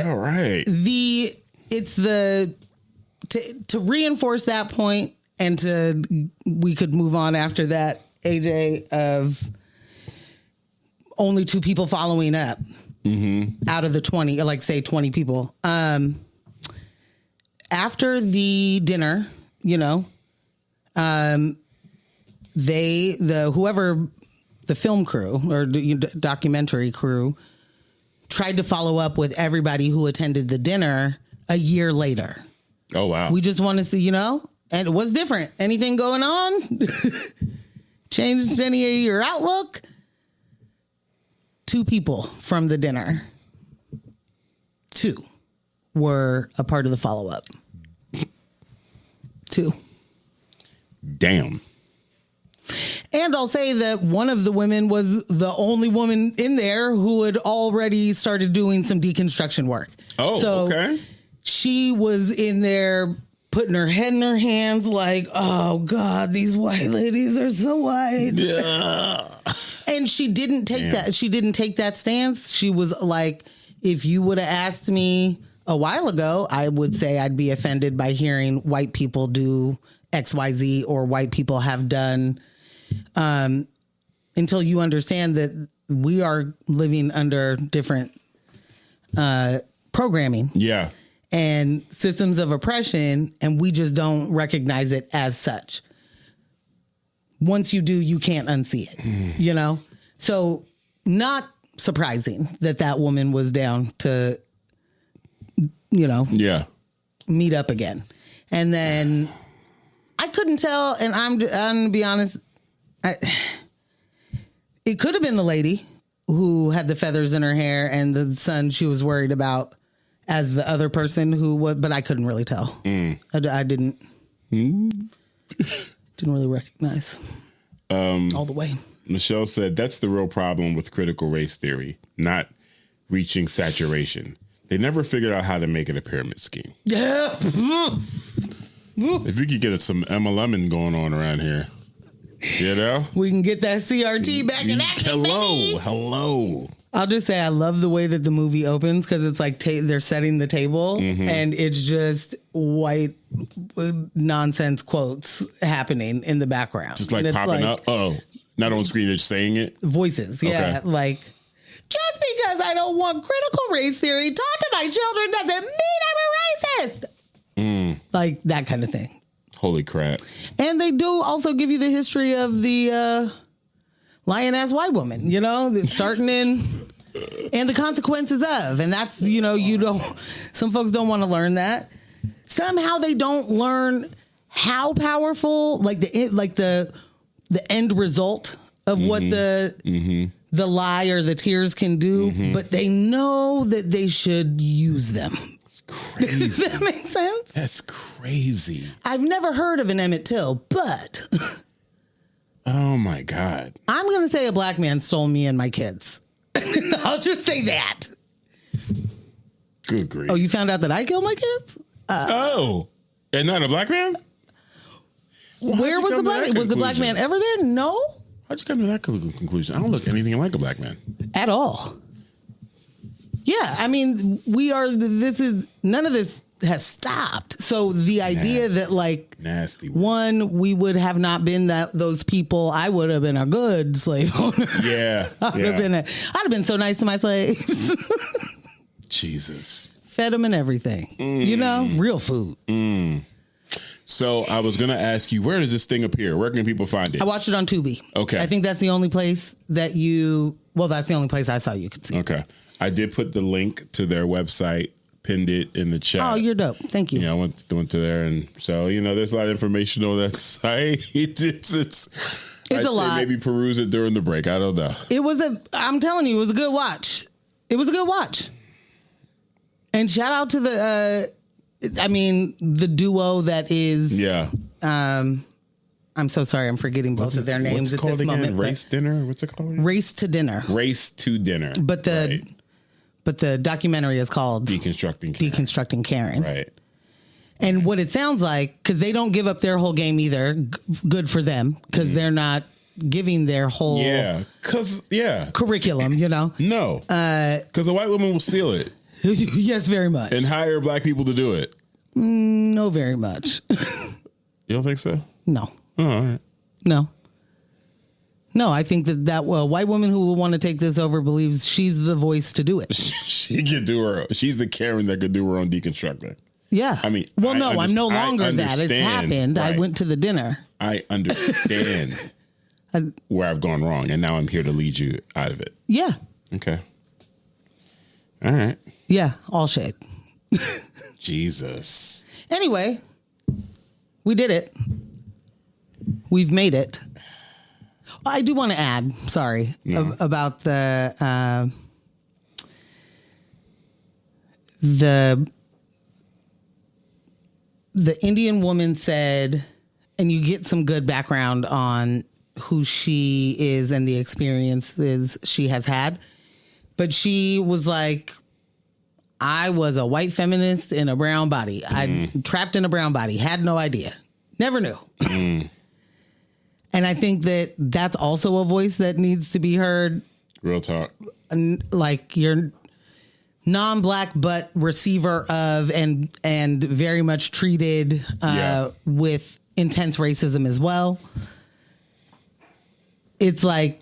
all right. To reinforce that point, and we could move on after that, AJ, of only 2 people following up out of the 20, like say 20 people. After the dinner, the film crew or the documentary crew tried to follow up with everybody who attended the dinner a year later. Oh, wow. We just want to see, and what's different? Anything going on? Changed any of your outlook? 2 people from the dinner. 2 were a part of the follow-up. 2. Damn. And I'll say that one of the women was the only woman in there who had already started doing some deconstruction work. Oh, so okay. She was in there putting her head in her hands like, oh, God, these white ladies are so white. Yeah. And she didn't take that. She didn't take that stance. She was like, if you would have asked me a while ago, I would say I'd be offended by hearing white people do XYZ or white people have done, until you understand that we are living under different programming. Yeah. And systems of oppression, and we just don't recognize it as such. Once you do, you can't unsee it, So not surprising that woman was down to, meet up again. And then I couldn't tell, and I'm going to be honest, it could have been the lady who had the feathers in her hair and the son she was worried about as the other person who was, but I couldn't really tell. I didn't really recognize all the way. Michelle said that's the real problem with critical race theory, not reaching saturation. They never figured out how to make it a pyramid scheme. Yeah. If we could get some MLM going on around here, we can get that CRT back in action. Hello. I'll just say I love the way that the movie opens because it's like they're setting the table and it's just white nonsense quotes happening in the background. Just like popping up. Oh, not on screen, they're saying it. Voices. Yeah. Okay. Like, just because I don't want critical race theory taught to my children doesn't mean I'm a racist. Like that kind of thing. Holy crap. And they do also give you the history of the lion-ass white woman, starting in and the consequences of. And that's, some folks don't want to learn that. Somehow they don't learn how powerful, the end result of what the lie or the tears can do, but they know that they should use them. Crazy. Does that make sense? That's crazy. I've never heard of an Emmett Till, but oh my God. I'm going to say a black man stole me and my kids. I'll just say that. Good grief. Oh, you found out that I killed my kids? And not a black man? Where was the black man? Was the black man ever there? No. How'd you come to that conclusion? I don't look anything like a black man. At all. Yeah, I mean, none of this has stopped. So the idea that nasty one, we would have not been those people. I would have been a good slave owner. Yeah, I'd have been so nice to my slaves. Jesus, fed them and everything. Real food. So I was gonna ask you, where does this thing appear? Where can people find it? I watched it on Tubi. Okay, I think that's the only place that that's the only place I saw you could see. Okay. I did put the link to their website, pinned it in the chat. Oh, you're dope. Thank you. Yeah, I went to there, and so there's a lot of information on that site. It's a lot. Maybe peruse it during the break. I don't know. I'm telling you, it was a good watch. It was a good watch. And shout out to the duo that is. Yeah. I'm so sorry. I'm forgetting both of their names at this moment. Race Dinner. What's it called? Race to Dinner. Race to Dinner. But the documentary is called Deconstructing Karen. Right. And what it sounds like, because they don't give up their whole game either. Good for them, because they're not giving their whole curriculum, No. Because a white woman will steal it. Yes, very much. And hire black people to do it. No, very much. You don't think so? No. Oh, all right. No, I think that white woman who will want to take this over believes she's the voice to do it. She could do her. She's the Karen that could do her own deconstructing. Yeah. I mean, I'm no longer that. It's happened. Right. I went to the dinner. I understand where I've gone wrong, and now I'm here to lead you out of it. Yeah. Okay. All right. Yeah, all shade. Jesus. Anyway, we did it. We've made it. I do want to add, about the Indian woman said, and you get some good background on who she is and the experiences she has had. But she was like, I was a white feminist in a brown body. I trapped in a brown body. Had no idea. Never knew. And I think that that's also a voice that needs to be heard. Real talk. Like you're non-black, but receiver of and very much treated with intense racism as well. It's like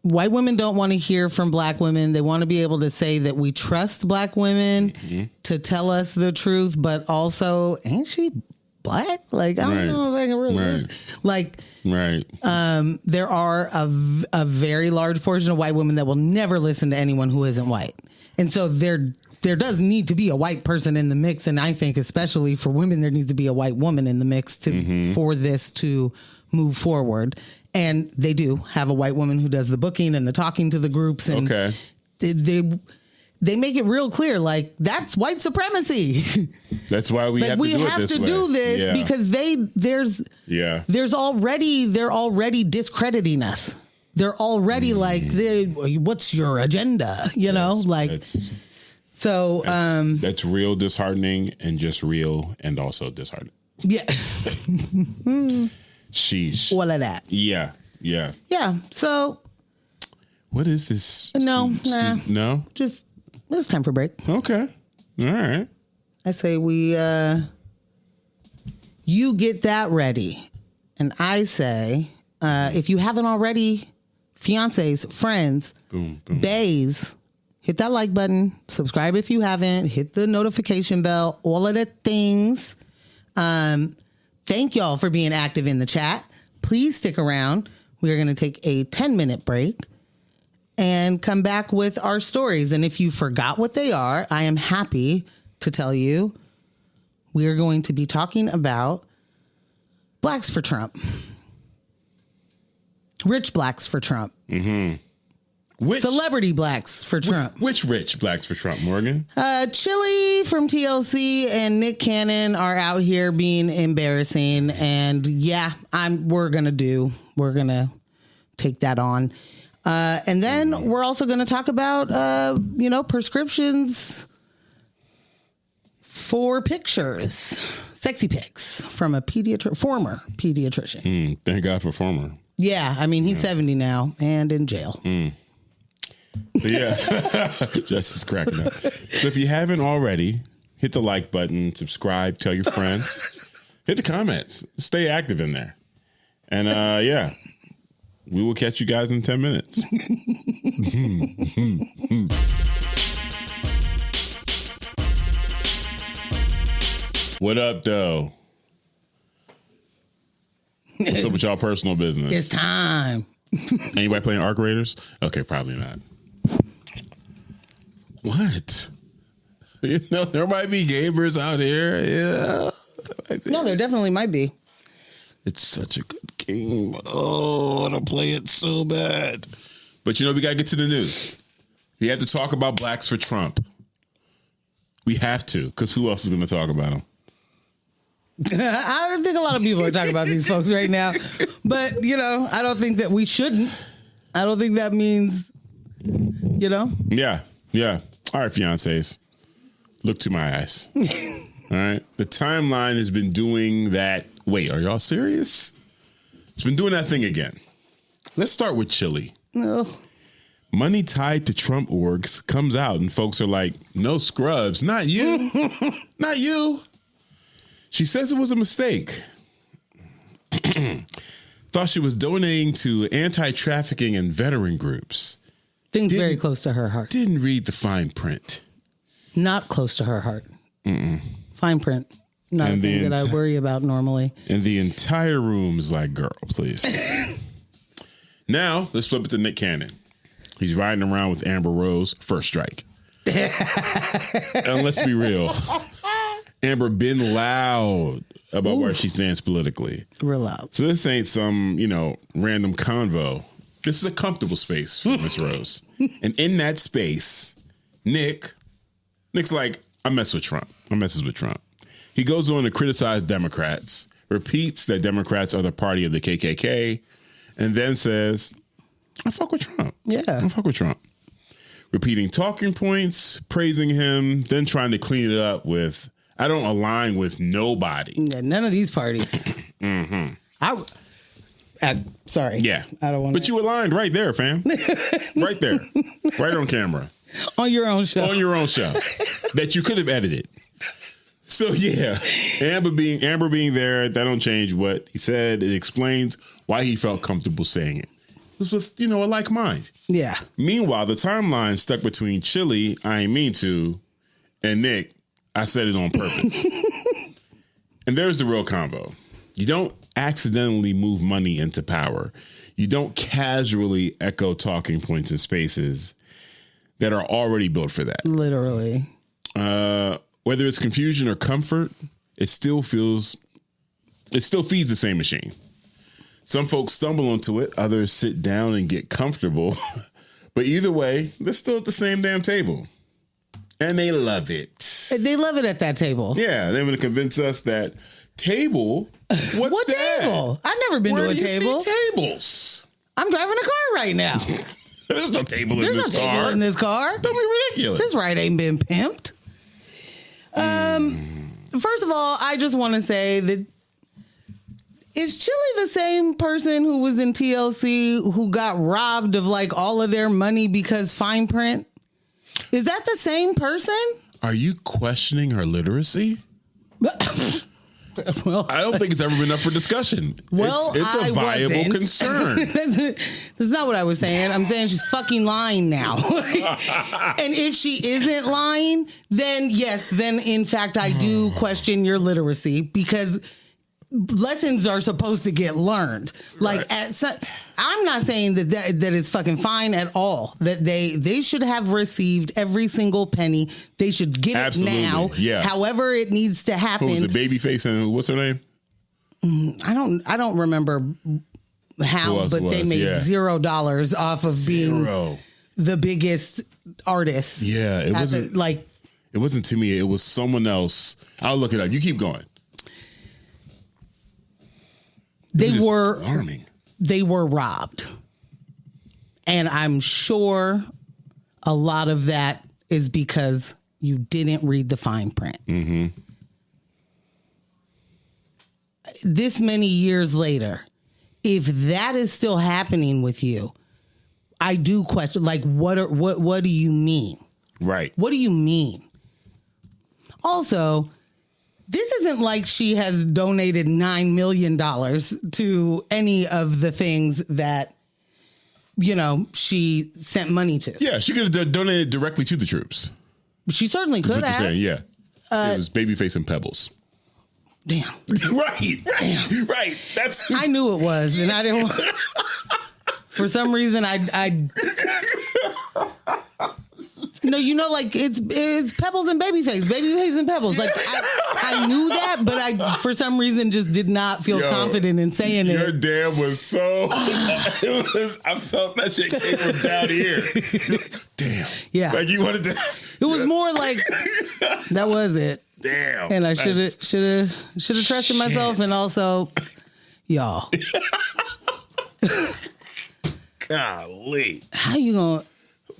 white women don't want to hear from black women. They want to be able to say that we trust black women to tell us the truth, but also, ain't she black? Like, I don't know if I can really there are a very large portion of white women that will never listen to anyone who isn't white. And so there does need to be a white person in the mix. And I think especially for women, there needs to be a white woman in the mix for this to move forward. And they do have a white woman who does the booking and the talking to the groups. And they make it real clear, like, that's white supremacy. That's why we have to do it this way. do this because they're already discrediting us. They're already like, what's your agenda? That's real disheartening and just real and also disheartening. Yeah. Sheesh. All of that. Yeah. So. What is this? No. Just. It's time for a break. Okay. All right. I say you get that ready. And I say, if you haven't already, fiancés, friends, bays, hit that like button, subscribe if you haven't, hit the notification bell, all of the things. Thank y'all for being active in the chat. Please stick around. We are going to take a 10-minute break and come back with our stories. And if you forgot what they are, I am happy to tell you we are going to be talking about blacks for Trump. Rich blacks for Trump. Celebrity blacks for Trump. Which rich blacks for Trump, Morgan? Chilli from TLC and Nick Cannon are out here being embarrassing. And we're going to take that on. And then we're also going to talk about, prescriptions for pictures, sexy pics from a former pediatrician. Thank God for former. Yeah. I mean, he's 70 now and in jail. Yeah. Jess is cracking up. So if you haven't already, hit the like button, subscribe, tell your friends, hit the comments, stay active in there. And we will catch you guys in 10 minutes. What up, though? What's up with y'all personal business? It's time. Anybody playing Arc Raiders? Okay, probably not. What? There might be gamers out here. Yeah. No, there definitely might be. It's such a good game. Oh, I want to play it so bad. But we got to get to the news. We have to talk about blacks for Trump. We have to, because who else is going to talk about him? I don't think a lot of people are talking about these folks right now. But, I don't think that we shouldn't. I don't think that means, Yeah. All right, fiancés. Look to my eyes. All right. The timeline has been doing that. Wait, are y'all serious? It's It's been doing that thing again. Let's start with Chilli. No. Money tied to Trump orgs comes out and folks are like, no scrubs, not you. Not you. She says it was a mistake. Thought she was donating to anti-trafficking and veteran groups. Things very close to her heart. Didn't read the fine print. Not close to her heart. Fine print. Not a thing that I worry about normally. And the entire room is like, girl, please. Now, let's flip it to Nick Cannon. He's riding around with Amber Rose, first strike. And let's be real. Amber been loud about where she stands politically. Real loud. So this ain't some, random convo. This is a comfortable space for Miss Rose. And in that space, Nick's like, I messes with Trump. He goes on to criticize Democrats, repeats that Democrats are the party of the KKK, and then says, I fuck with Trump. Yeah. I fuck with Trump. Repeating talking points, praising him, then trying to clean it up with, I don't align with nobody. Yeah, none of these parties. Sorry. Yeah. I don't want But you aligned right there, fam. Right there. Right on camera. On your own show. On your own show. That you could have edited. So yeah, Amber being there, that don't change what he said. It explains why he felt comfortable saying it. This was, a like mind. Yeah. Meanwhile, the timeline stuck between Chilli, I ain't mean to, and Nick, I said it on purpose. And there's the real convo. You don't accidentally move money into power. You don't casually echo talking points in spaces that are already built for that. Literally. Whether it's confusion or comfort, it still feeds the same machine. Some folks stumble onto it, others sit down and get comfortable. But either way, they're still at the same damn table. And they love it. They love it at that table. Yeah, they're going to convince us that table, what that? Table? I've never been Where to a do you table. see tables? I'm driving a car right now. There's no table in this car. There's no table in this car. Don't be ridiculous. This ride ain't been pimped. First of all, I just want to say that is Chilli the same person who was in TLC who got robbed of like all of their money because fine print? Is that the same person? Are you questioning her literacy? Well, I don't think it's ever been up for discussion. Well, it's a viable concern. That's not what I was saying. I'm saying she's fucking lying now. And if she isn't lying, then yes, then in fact I do question your literacy because lessons are supposed to get learned. Like I'm not saying that is fucking fine at all. That they should have received every single penny. They should get it now. Yeah. However it needs to happen. What was it? Babyface and what's her name? I don't remember how, but they made $0 off of being the biggest artist. Yeah, it wasn't like it wasn't to me. It was someone else. I'll look it up. You keep going. They were robbed. And I'm sure a lot of that is because you didn't read the fine print. Mm-hmm. This many years later, if that is still happening with you, I do question, like, what do you mean? Right. What do you mean? Also, this isn't like she has donated $9 million to any of the things that, she sent money to. Yeah, she could have donated directly to the troops. She certainly could have. Saying, yeah. It was Babyface and Pebbles. Damn. Right. That's. I knew it was, and I didn't want. For some reason, I. No, like it's Pebbles and Babyface and Pebbles. Like I knew that, but I for some reason just did not feel confident in saying it. Your dad was so. I felt that shit came from down here. Damn. Yeah. Like you wanted to. It was more like that was it. Damn. And I should have trusted myself, and also, y'all. Golly. How you gonna?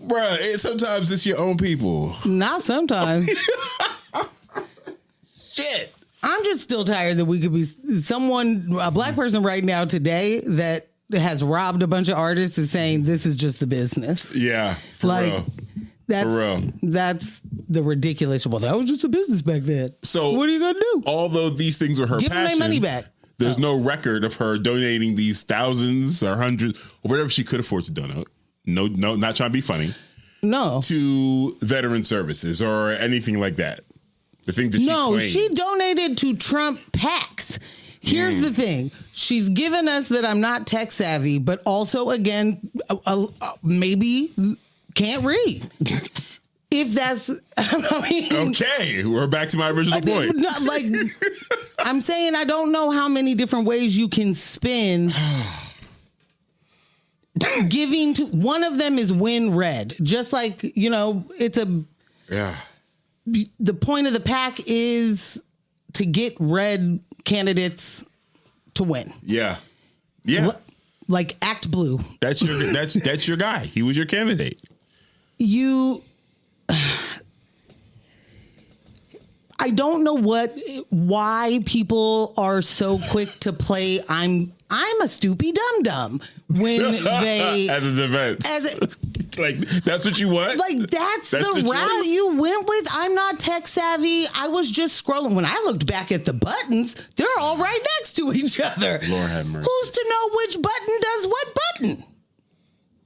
Bruh, sometimes it's your own people. Not sometimes. Shit. I'm just still tired that we could be a black person right now today that has robbed a bunch of artists is saying this is just the business. Yeah, for real. That's the ridiculous. Well, that was just the business back then. So what are you gonna do? Although these things were her Give passion, them their money back. There's no record of her donating these thousands or hundreds or whatever she could afford to donate. No, not trying to be funny. No. To veteran services or anything like that. The thing that she donated to Trump PACs. Here's the thing. She's given us that I'm not tech savvy, but also, again, maybe can't read. If that's, okay, we're back to my original point. I'm saying I don't know how many different ways you can spin giving to. One of them is win red. Just like, it's the point of the PAC is to get red candidates to win. Yeah. Like Act Blue. That's your guy. He was your candidate. I don't know why people are so quick to play I'm a stoopy dum-dum when they as a defense. Like that's what you want? Like that's the route you went with. I'm not tech savvy. I was just scrolling. When I looked back at the buttons, they're all right next to each other. Lord have mercy. Who's to know which button does what button?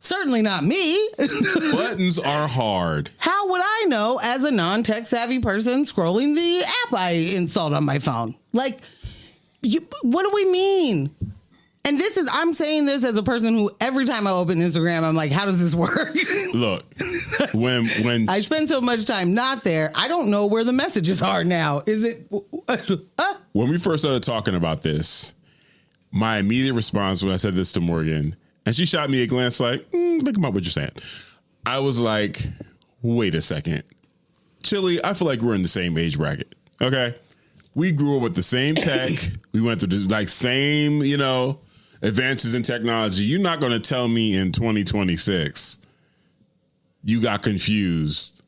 Certainly not me. Buttons are hard. How would I know as a non-tech savvy person scrolling the app I installed on my phone? Like, what do we mean? And I'm saying this as a person who every time I open Instagram, I'm like, how does this work? Look, when I spend so much time not there, I don't know where the messages are now. Is it? When we first started talking about this, my immediate response when I said this to Morgan, and she shot me a glance like, think about what you're saying. I was like, wait a second. Chilli, I feel like we're in the same age bracket. Okay? We grew up with the same tech. We went through the same, advances in technology. You're not going to tell me in 2026 you got confused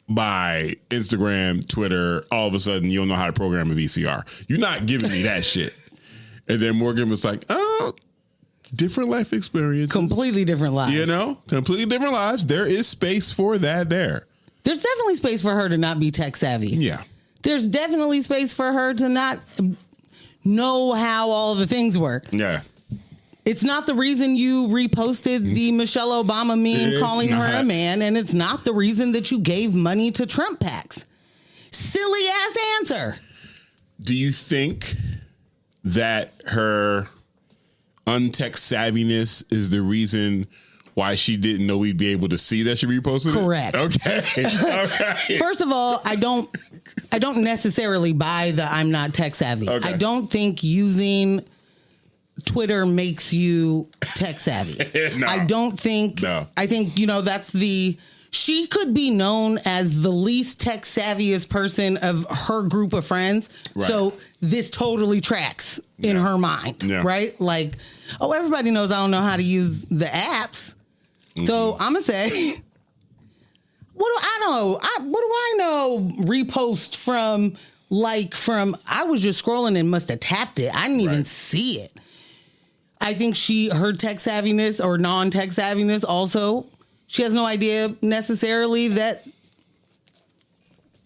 by Instagram, Twitter, all of a sudden you don't know how to program a VCR. You're not giving me that shit. And then Morgan was like, oh, different life experiences. Completely different lives. Completely different lives. There is space for that there. There's definitely space for her to not be tech savvy. Yeah. There's definitely space for her to not know how all the things work. Yeah. It's not the reason you reposted the Michelle Obama meme calling her a man, and it's not the reason that you gave money to Trump PACs. Silly ass answer. Do you think that her untech savviness is the reason why she didn't know we'd be able to see that she reposted it? Correct. Okay. All right. First of all, I don't necessarily buy the I'm not tech savvy. Okay. I don't think using Twitter makes you tech savvy. No. I don't think. No. I think that's she could be known as the least tech savviest person of her group of friends. Right. So this totally tracks in her mind, right? Like, oh, everybody knows I don't know how to use the apps. Mm-hmm. So I'm gonna say, what do I know? What do I know? Repost from I was just scrolling and must have tapped it. I didn't even see it. I think her tech savviness or non-tech savviness also, she has no idea necessarily that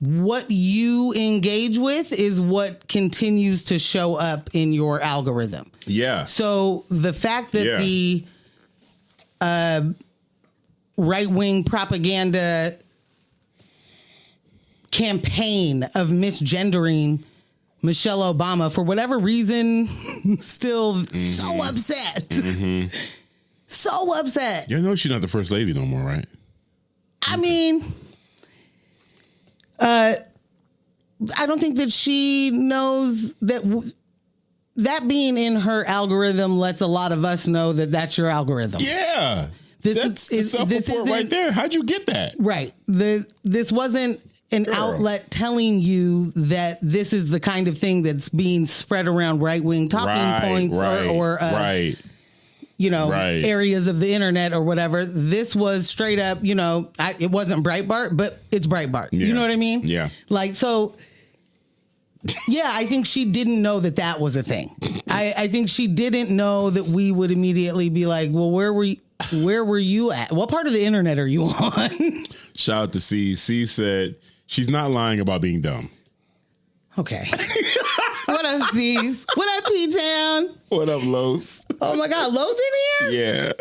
what you engage with is what continues to show up in your algorithm. Yeah. So the fact that the right-wing propaganda campaign of misgendering Michelle Obama, for whatever reason, still so upset. Mm-hmm. So upset. You know she's not the first lady no more, right? I mean, I don't think that she knows that that being in her algorithm lets a lot of us know that that's your algorithm. Yeah. That's the self-report right there. How'd you get that? Right. This wasn't an outlet telling you that this is the kind of thing that's being spread around right-wing talking points or areas of the internet or whatever. This was straight up, it wasn't Breitbart, but it's Breitbart. Yeah. You know what I mean? Yeah. Like, so Yeah, I think she didn't know that was a thing. I think she didn't know that we would immediately be like, well, where were you at? What part of the internet are you on? Shout out to C. C said she's not lying about being dumb. Okay. What up, C? What up, P-Town? What up, Los? Oh my God, Lo's in here? Yeah.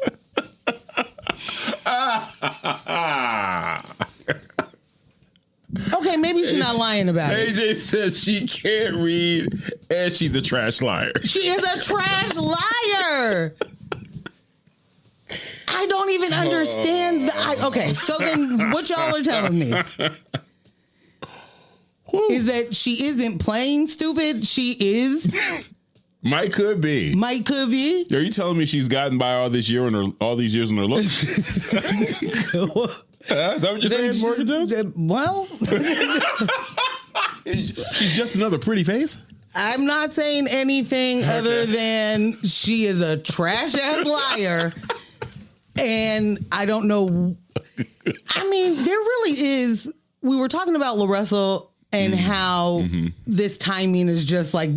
Okay, maybe she's not lying about it. AJ says she can't read and she's a trash liar. She is a trash liar. I don't even understand. Okay, so then what y'all are telling me is that she isn't plain stupid. She is. Might could be. Are you telling me she's gotten by all these years in her looks? Is that what you're saying, Morgan Jones? Well, she's just another pretty face. I'm not saying anything other than she is a trash ass liar. And I don't know. I mean, there really is. We were talking about La Russell and how this timing is just like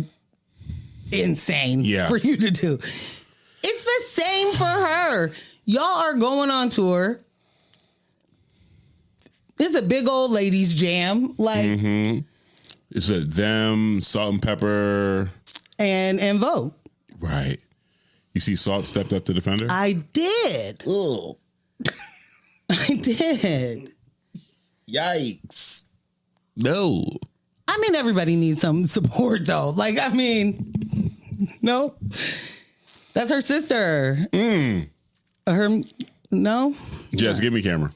insane for you to do. It's the same for her. Y'all are going on tour. It's a big old ladies jam. Like it's a them, Salt and Pepper, and Vogue. Right. You see Salt stepped up to defend her? I did. Ugh. I did. Yikes. No. I mean, everybody needs some support, though. Like, I mean, no. That's her sister. No? Jess, give me camera.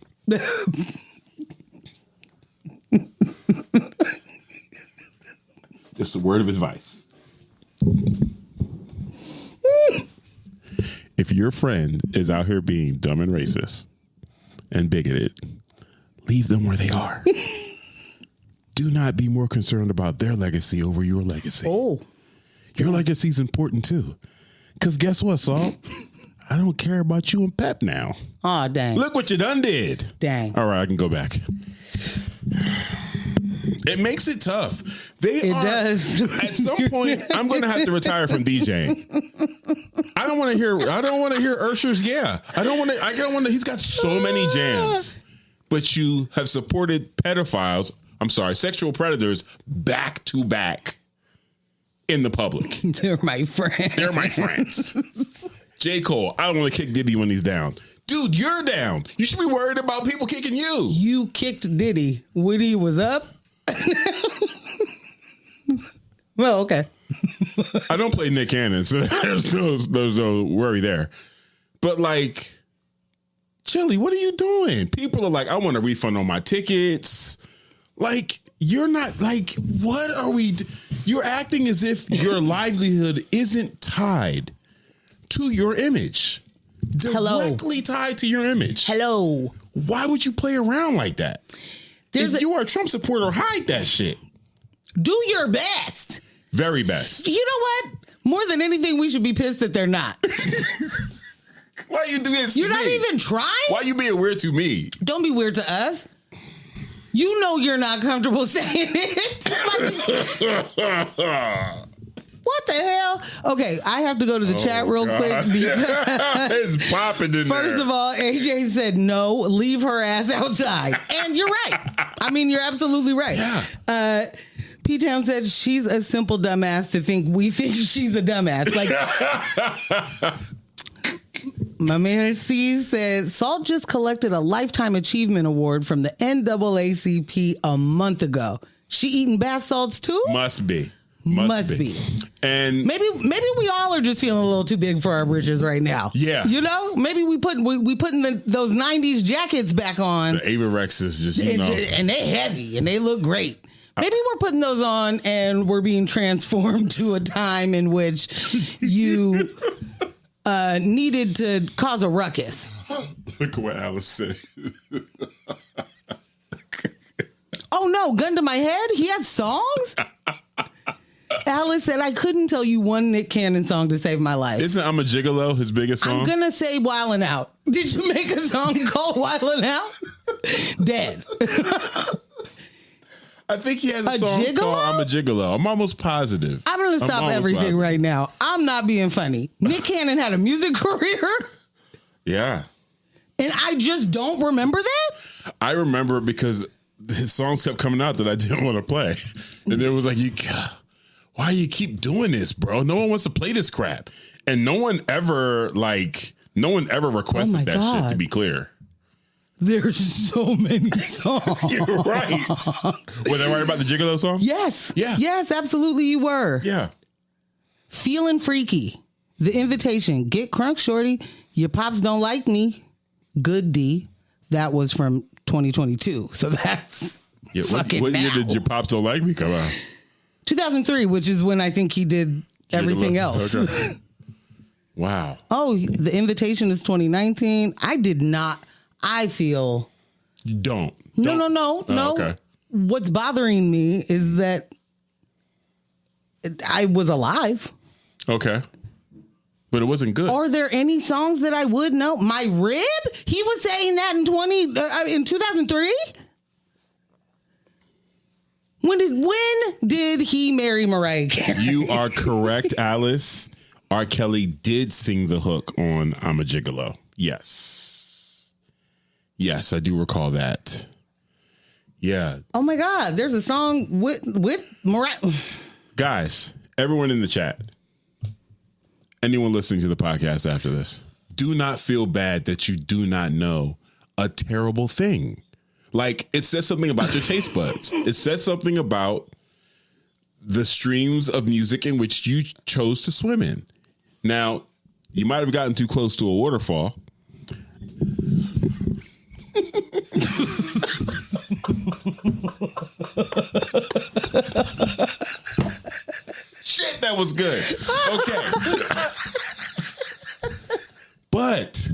Just a word of advice. If your friend is out here being dumb and racist and bigoted, leave them where they are. Do not be more concerned about their legacy over your legacy. Oh. Your legacy is important too. Because guess what, Saul? I don't care about you and Pep now. Aw, dang. Look what you done did. Dang. All right, I can go back. It makes it tough. It does. At some point, I'm going to have to retire from DJing. I don't want to hear Ursher's. Yeah, I don't want to. He's got so many jams, but you have supported pedophiles. I'm sorry, sexual predators back to back in the public. They're my friends. J. Cole, I don't want to kick Diddy when he's down. Dude, you're down. You should be worried about people kicking you. You kicked Diddy when he was up. Well, okay. I don't play Nick Cannon, so there's no worry there. But like, Chilli, what are you doing? People are like, I want a refund on my tickets. Like, you're not like, what are we? You're acting as if your livelihood isn't tied to your image. Directly tied to your image. Hello. Why would you play around like that? If you are a Trump supporter, hide that shit. Do your best. Very best. You know what? More than anything, we should be pissed that they're not. Why you do this? You're not even trying? Why you being weird to me? Don't be weird to us. You know you're not comfortable saying it. What the hell? Okay, I have to go to the chat real quick because it's popping in First there. of all, AJ said no, leave her ass outside. And you're right. I mean, you're absolutely right. Yeah. P-Town said she's a simple dumbass to think we think she's a dumbass. Like, my man C said Salt just collected a Lifetime Achievement Award from the NAACP a month ago. She eating bath salts too? Must be. And maybe we all are just feeling a little too big for our britches right now. Yeah. You know? Maybe we putting those 90s jackets back on. the Avirex is just, And they heavy and they look great. Maybe we're putting those on and we're being transformed to a time in which you needed to cause a ruckus. Look at what Alice said. Oh no, gun to my head? He has songs? Alice said, I couldn't tell you one Nick Cannon song to save my life. Isn't I'm a Gigolo his biggest song? I'm going to say Wildin' Out. Did you make a song called Wildin' Out? Dead. I think he has a A song gigolo? called I'm a Gigolo. I'm almost positive. I'm going to stop almost everything positive. right now. I'm not being funny. Nick Cannon had a music career, Yeah. and I just don't remember that. I remember it because his songs kept coming out that I didn't want to play. And it was like, why you keep doing this, bro? No one wants to play this crap. And no one ever requested that God. shit, to be clear. There's so many songs. You're right. Was I right about the Gigolo song? Yes. Yeah. Yes, absolutely you were. Yeah. Feeling Freaky. The Invitation. Get Crunk, Shorty. Your Pops Don't Like Me. Good D. That was from 2022. So that's fucking What year now. did Your Pops Don't Like Me come out? 2003, which is when I think he did everything else. Okay. Wow. Oh, The Invitation is 2019. I feel... You don't. No. Oh, okay. What's bothering me is that I was alive. Okay. But it wasn't good. Are there any songs that I would know? My Rib? He was saying that in 2003? When did he marry Mariah Carey? You are correct, Alice. R. Kelly did sing the hook on I'm a Gigolo. Yes. Yes, I do recall that. Yeah. Oh my God, there's a song with Mariah. Guys, everyone in the chat, anyone listening to the podcast after this, do not feel bad that you do not know a terrible thing. Like, it says something about your taste buds. It says something about the streams of music in which you chose to swim in. Now, you might have gotten too close to a waterfall. Shit, that was good. Okay. But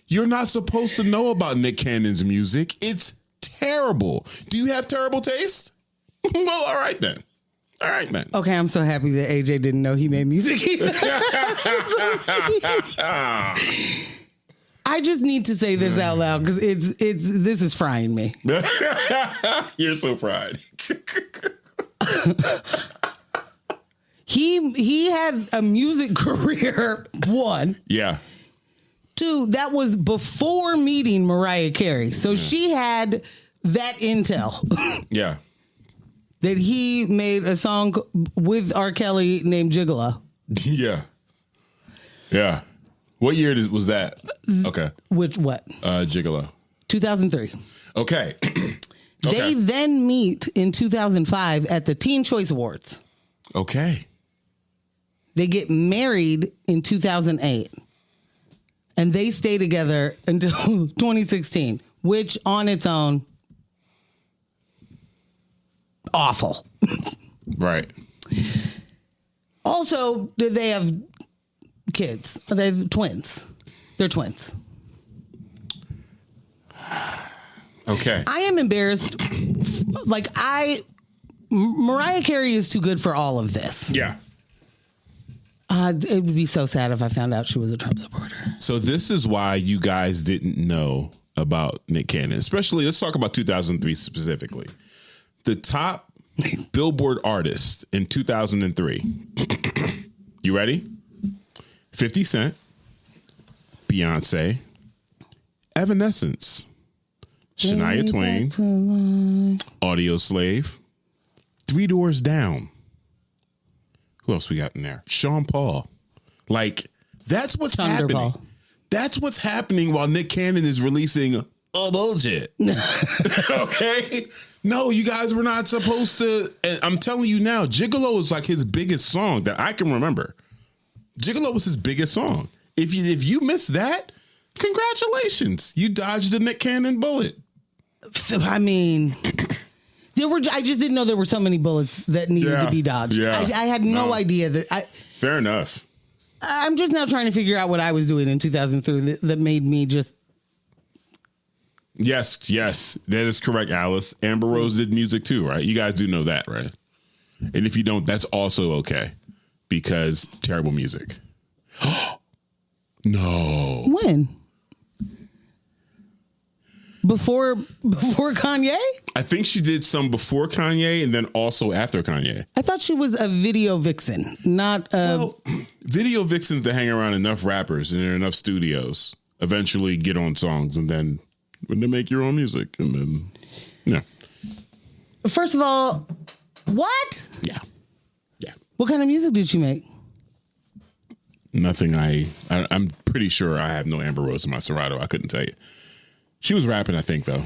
you're not supposed to know about Nick Cannon's music. It's terrible. Do you have terrible taste? Well, all right then. All right then. Okay, I'm so happy that AJ didn't know he made music either. I just need to say this out loud because this is frying me. You're so fried. He had a music career, one. Yeah. Two, that was before meeting Mariah Carey. So she had that intel. Yeah. That he made a song with R. Kelly named Gigolo. Yeah. Yeah. What year was that? Okay. Which what? Gigolo. 2003. Okay. They then meet in 2005 at the Teen Choice Awards. Okay. They get married in 2008. And they stay together until 2016, which on its own, awful. Right. Also, did they have kids? Are they twins? They're twins. Okay. I am embarrassed. Mariah Carey is too good for all of this. Yeah. It would be so sad if I found out she was a Trump supporter. So this is why you guys didn't know about Nick Cannon, especially, let's talk about 2003 specifically. The top Billboard artist in 2003. You ready? 50 Cent, Beyonce, Evanescence, Shania Twain, Audio Slave, Three Doors Down. Who else we got in there? Sean Paul. Like, that's what's happening. Paul. That's what's happening while Nick Cannon is releasing a bullshit. Okay? No, you guys were not supposed to. And I'm telling you now, Gigolo is like his biggest song that I can remember. Gigolo was his biggest song. If you missed that, congratulations. You dodged the Nick Cannon bullet. I mean, I just didn't know there were so many bullets that needed to be dodged. Yeah. I had no idea that. Fair enough. I'm just now trying to figure out what I was doing in 2003 that made me just. Yes, that is correct, Alice. Amber Rose did music too, right? You guys do know that, right? And if you don't, that's also okay because terrible music. No. When? Before Kanye? I think she did some before Kanye and then also after Kanye. I thought she was a video vixen, not a... Well, video vixens that hang around enough rappers and in enough studios eventually get on songs, and then when they make your own music, and then, yeah. First of all, what? Yeah. What kind of music did she make? Nothing. I'm pretty sure I have no Amber Rose in my Serato. I couldn't tell you. She was rapping, I think, though.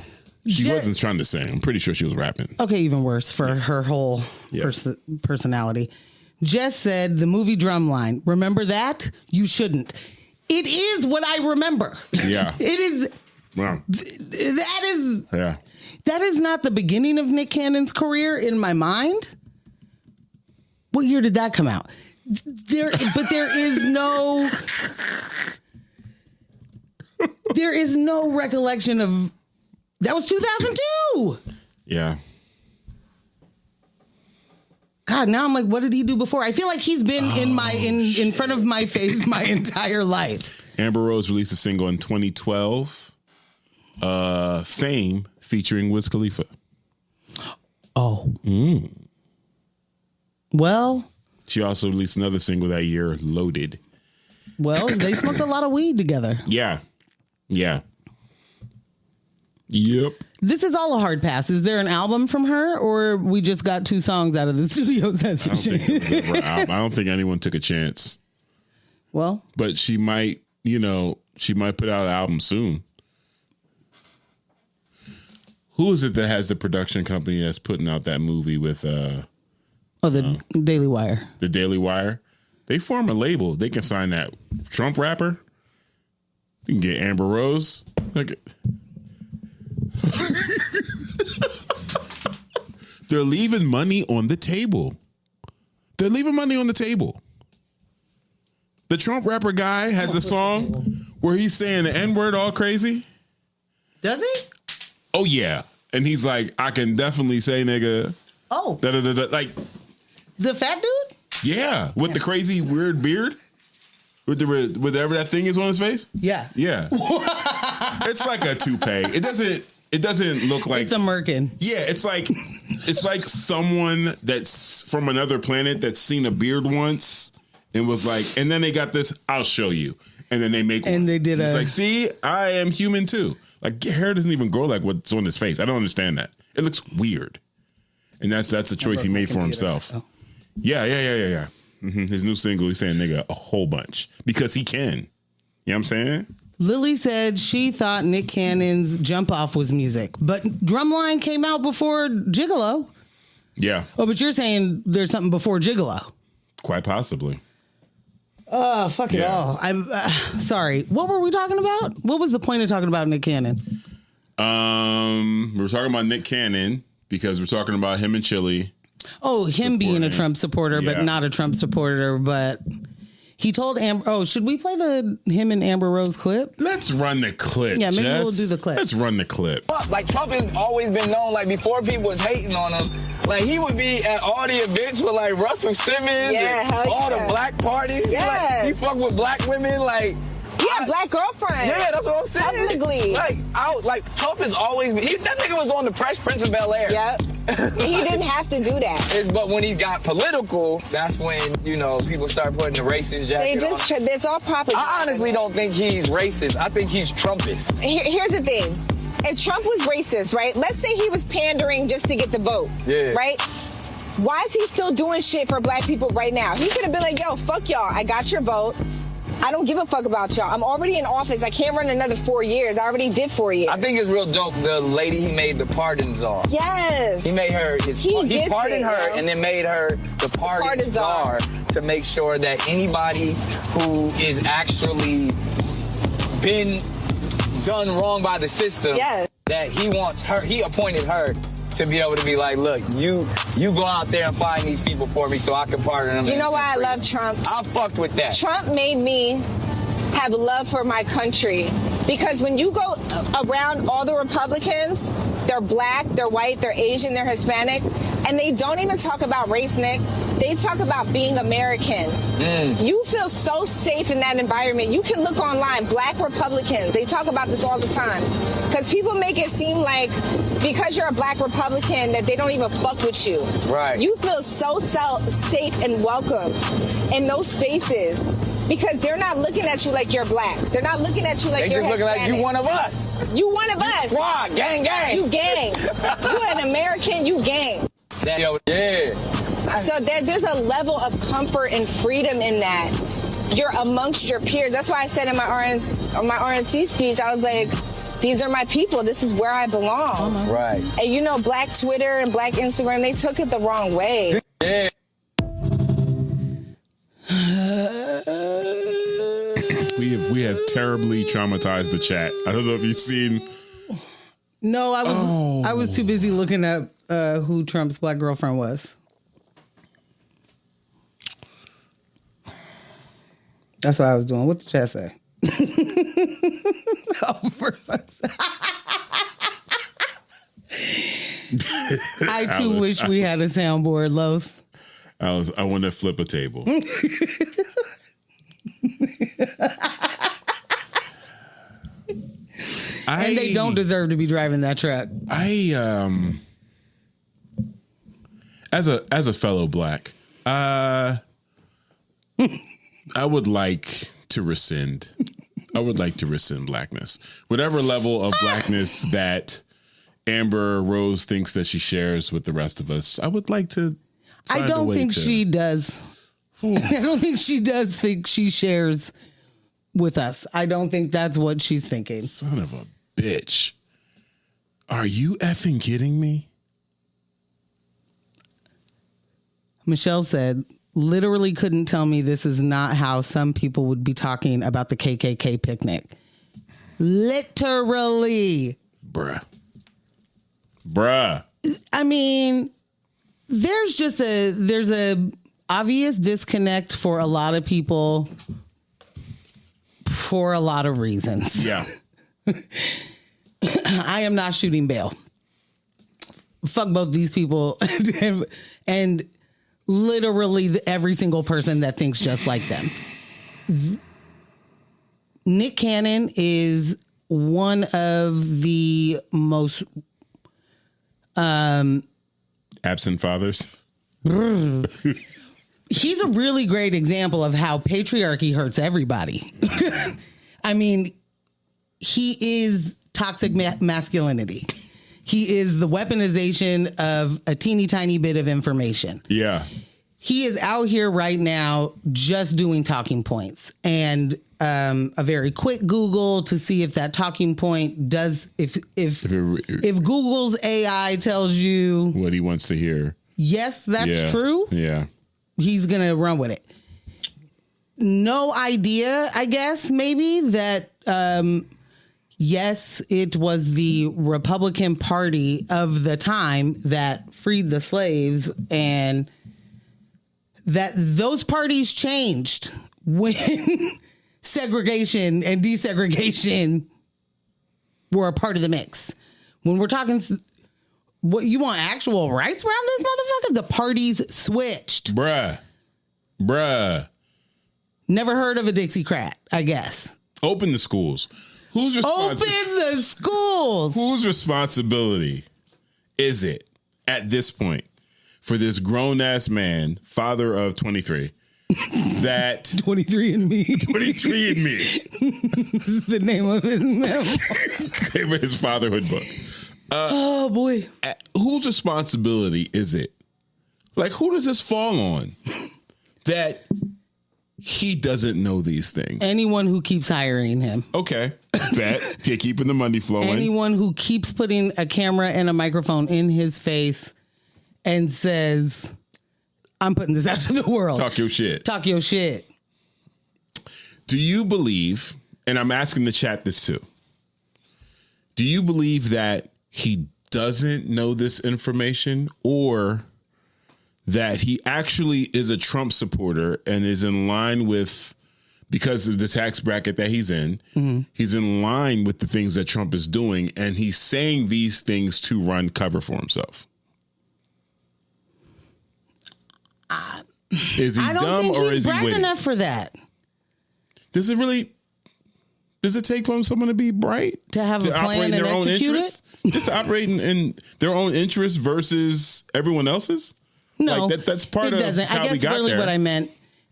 She wasn't trying to sing. I'm pretty sure she was rapping. Okay, even worse for her whole personality. Jess said the movie Drumline. Remember that? You shouldn't. It is what I remember. Yeah. It is. Wow. That is. Yeah. That is not the beginning of Nick Cannon's career in my mind. What year did that come out? There is no recollection of. That was 2002. Yeah. God, now I'm like, what did he do before? I feel like he's been in front of my face my entire life. Amber Rose released a single in 2012, Fame, featuring Wiz Khalifa. Oh. Well. She also released another single that year, Loaded. Well, they smoked a lot of weed together. Yeah. Yep. This is all a hard pass. Is there an album from her, or we just got 2 songs out of the studio session? I don't think anyone took a chance. Well, but she might put out an album soon. Who is it that has the production company that's putting out that movie with the Daily Wire? The Daily Wire. They form a label. They can sign that Trump rapper. You can get Amber Rose. They're leaving money on the table. The Trump rapper guy has a song where he's saying the N-word all crazy. Does he? Oh, yeah. And he's like, I can definitely say nigga. Oh. Da-da-da-da. Like. The fat dude? Yeah. With the crazy weird beard. With whatever that thing is on his face. Yeah. It's like a toupee. It doesn't look like it's a merkin. Yeah, it's like someone that's from another planet that's seen a beard once and was like, and then they got this, I'll show you. And then they make one. And they did it's like, see, I am human too. Like hair doesn't even grow like what's on his face. I don't understand that. It looks weird. And that's a choice he made for himself. Oh. Yeah. Mm-hmm. His new single, he's saying nigga a whole bunch because he can. You know what I'm saying? Lily said she thought Nick Cannon's Jump Off was music, but Drumline came out before Gigolo. Yeah. Oh, but you're saying there's something before Gigolo. Quite possibly. Oh, fuck it all. I'm sorry. What were we talking about? What was the point of talking about Nick Cannon? We're talking about Nick Cannon because we're talking about him and Chilli. Oh, him being a Trump supporter, but not a Trump supporter, but he told Amber, should we play him and Amber Rose clip? Let's run the clip, Yeah, maybe Jess. we'll do the clip. Let's run the clip. Like, Trump has always been known, like, before people was hating on him, like, he would be at all the events with, like, Russell Simmons and all the black parties. Yeah. Like, he fuck with black women, like... Yeah, black girlfriend. Yeah, that's what I'm saying. Publicly. Like Trump has always been... that nigga was on the Fresh Prince of Bel-Air. Yep. He didn't have to do that. But when he got political, that's when, people start putting the racist jacket on. It's all propaganda. I honestly don't think he's racist. I think he's Trumpist. Here's the thing. If Trump was racist, right? Let's say he was pandering just to get the vote. Yeah. Right? Why is he still doing shit for black people right now? He could have been like, yo, fuck y'all. I got your vote. I don't give a fuck about y'all. I'm already in office. I can't run another 4 years. I already did 4 years. I think it's real dope. The lady he made the pardon czar. Yes. He made her he pardoned her and then made her the pardon czar to make sure that anybody who is actually been done wrong by the system, that he appointed her to be able to be like, look, you go out there and find these people for me so I can pardon them. You know why I love Trump? I fucked with that. Trump made me have love for my country. Because when you go around all the Republicans, they're black, they're white, they're Asian, they're Hispanic, and they don't even talk about race, Nick. They talk about being American. You feel so safe in that environment. You can look online, Black Republicans, they talk about this all the time. Because people make it seem like because you're a Black Republican that they don't even fuck with you. Right. You feel so safe and welcomed in those spaces because they're not looking at you like you're Black. They're not looking at you like They you're just looking Hispanic. like you one of us. You one of us. Squad, gang, gang. You gang. You an American, you gang. Yeah. So there's a level of comfort and freedom in that. You're amongst your peers. That's why I said in my RNC speech, I was like, these are my people. This is where I belong. Right. And you know, Black Twitter and Black Instagram, they took it the wrong way. Yeah. We have terribly traumatized the chat. I don't know if you've seen. No, I was too busy looking up who Trump's black girlfriend was. That's what I was doing. What's the chat say? Oh, for fuck's sake. I too wish we had a soundboard, Los. I want to flip a table. And they don't deserve to be driving that truck. As a fellow Black, I would like to rescind. I would like to rescind blackness. Whatever level of blackness that Amber Rose thinks that she shares with the rest of us, I would like to. I don't think she does. I don't think she does think she shares with us. I don't think that's what she's thinking. Son of a bitch. Are you effing kidding me? Michelle said, literally couldn't tell me this is not how some people would be talking about the KKK picnic. Literally. Bruh. I mean, there's a obvious disconnect for a lot of people for a lot of reasons. Yeah. I am not shooting bail. Fuck both these people and literally every single person that thinks just like them. Nick Cannon is one of the most absent fathers. He's a really great example of how patriarchy hurts everybody. I mean, he is toxic masculinity. He is the weaponization of a teeny tiny bit of information. Yeah. He is out here right now just doing talking points and a very quick Google to see if that talking point does, if Google's AI tells you what he wants to hear. Yes, that's true. Yeah. He's going to run with it. No idea, I guess, maybe that, yes, it was the Republican Party of the time that freed the slaves and that those parties changed when segregation and desegregation were a part of the mix. When we're talking, what you want actual rights around this motherfucker? The parties switched. Bruh. Never heard of a Dixiecrat, I guess. Open the schools. Who's Open the schools. Whose responsibility is it at this point for this grown ass man, father of 23, that 23andMe, 23andMe, the name of his memoir, name of his fatherhood book. Oh boy, whose responsibility is it? Like, who does this fall on? That he doesn't know these things. Anyone who keeps hiring him. Okay. That they're keeping the money flowing. Anyone who keeps putting a camera and a microphone in his face and says, I'm putting this out to the world. Talk your shit. Talk your shit. Do you believe, and I'm asking the chat this too, do you believe that he doesn't know this information, or that he actually is a Trump supporter and is in line with, because of the tax bracket that he's in, he's in line with the things that Trump is doing, and he's saying these things to run cover for himself? Is he I don't dumb think or he's is he bright witty? enough for that. Does it take from someone to be bright? To have a plan and execute it? Just to operate in their own interests versus everyone else's? No, like that's part of how I guess we got really there. what I meant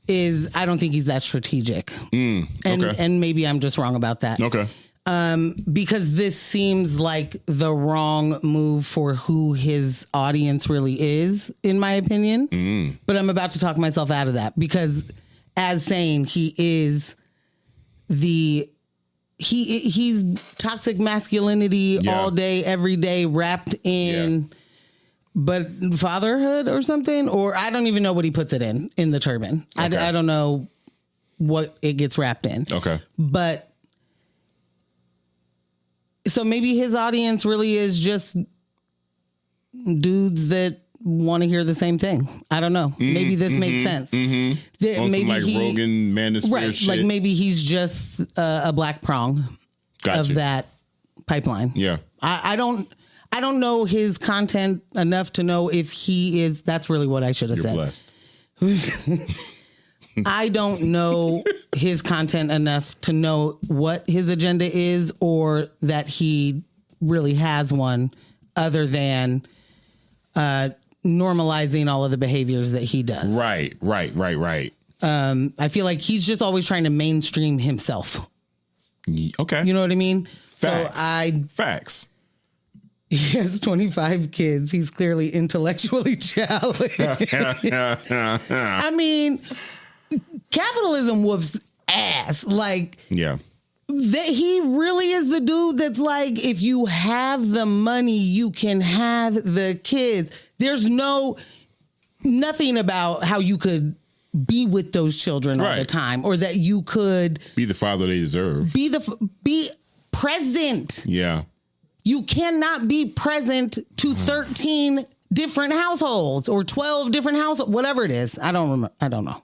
is I don't think he's that strategic. And maybe I'm just wrong about that. Okay. Because this seems like the wrong move for who his audience really is, in my opinion. But I'm about to talk myself out of that because as saying he's toxic masculinity all day, every day, wrapped in but fatherhood or something, or I don't even know what he puts it in the turban. Okay. I don't know what it gets wrapped in. Okay. But so maybe his audience really is just dudes that want to hear the same thing. I don't know. Maybe this makes sense. That maybe like Rogan manosphere right, shit. like maybe he's just a black prong of that pipeline. Yeah. I don't know his content enough to know if he is. That's really what I should have said. Blessed. I don't know his content enough to know what his agenda is or that he really has one other than normalizing all of the behaviors that he does. Right. I feel like he's just always trying to mainstream himself. Okay. You know what I mean? Facts. Facts. He has 25 kids. He's clearly intellectually challenged. I mean, capitalism whoops ass. Like, yeah. He really is the dude that's like, if you have the money, you can have the kids. There's nothing about how you could be with those children all the time, or that you could be the father they deserve. Be present. Yeah. You cannot be present to 13 different households or 12 different households, whatever it is. I don't know.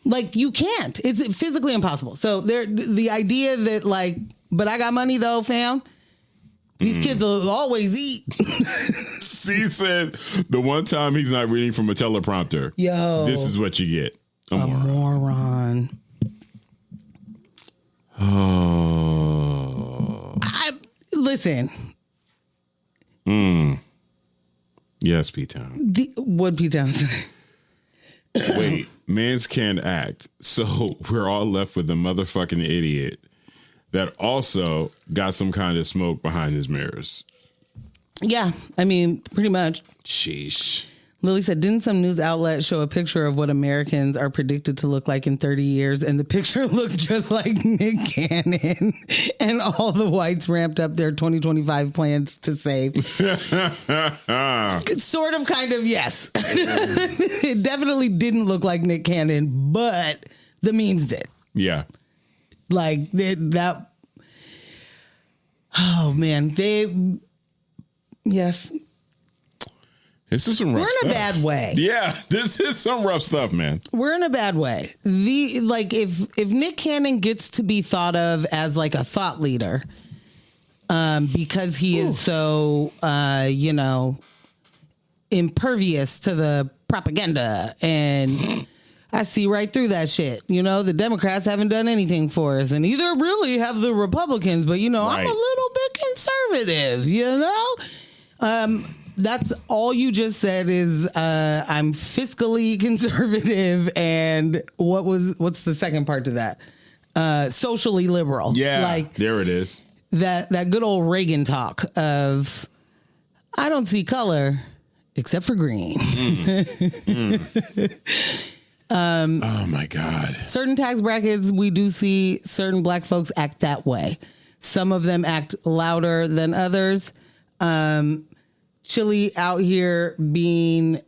Like, you can't. It's physically impossible. So the idea that like, but I got money though, fam. These kids will always eat. C said the one time he's not reading from a teleprompter. Yo. This is what you get. A moron. Oh. Listen. Yes, P-Town. What P-Town say? Wait, mans can't act. So we're all left with a motherfucking idiot that also got some kind of smoke behind his mirrors. Yeah, I mean, pretty much. Sheesh. Lily said, didn't some news outlet show a picture of what Americans are predicted to look like in 30 years? And the picture looked just like Nick Cannon. And all the whites ramped up their 2025 plans to save. Sort of, kind of, yes. It definitely didn't look like Nick Cannon, but the memes did. Yeah. Like, that. Oh, man. Yes. This is some rough stuff. We're in a bad way. Yeah, this is some rough stuff, man. We're in a bad way. If Nick Cannon gets to be thought of as like a thought leader, because he is so impervious to the propaganda, and I see right through that shit. You know, the Democrats haven't done anything for us, and either really have the Republicans, but I'm a little bit conservative, That's all you just said is I'm fiscally conservative, and what's the second part to that? Socially liberal. Yeah, like there it is. That good old Reagan talk of I don't see color except for green. Oh my God. Certain tax brackets, we do see certain black folks act that way. Some of them act louder than others. Chilli out here being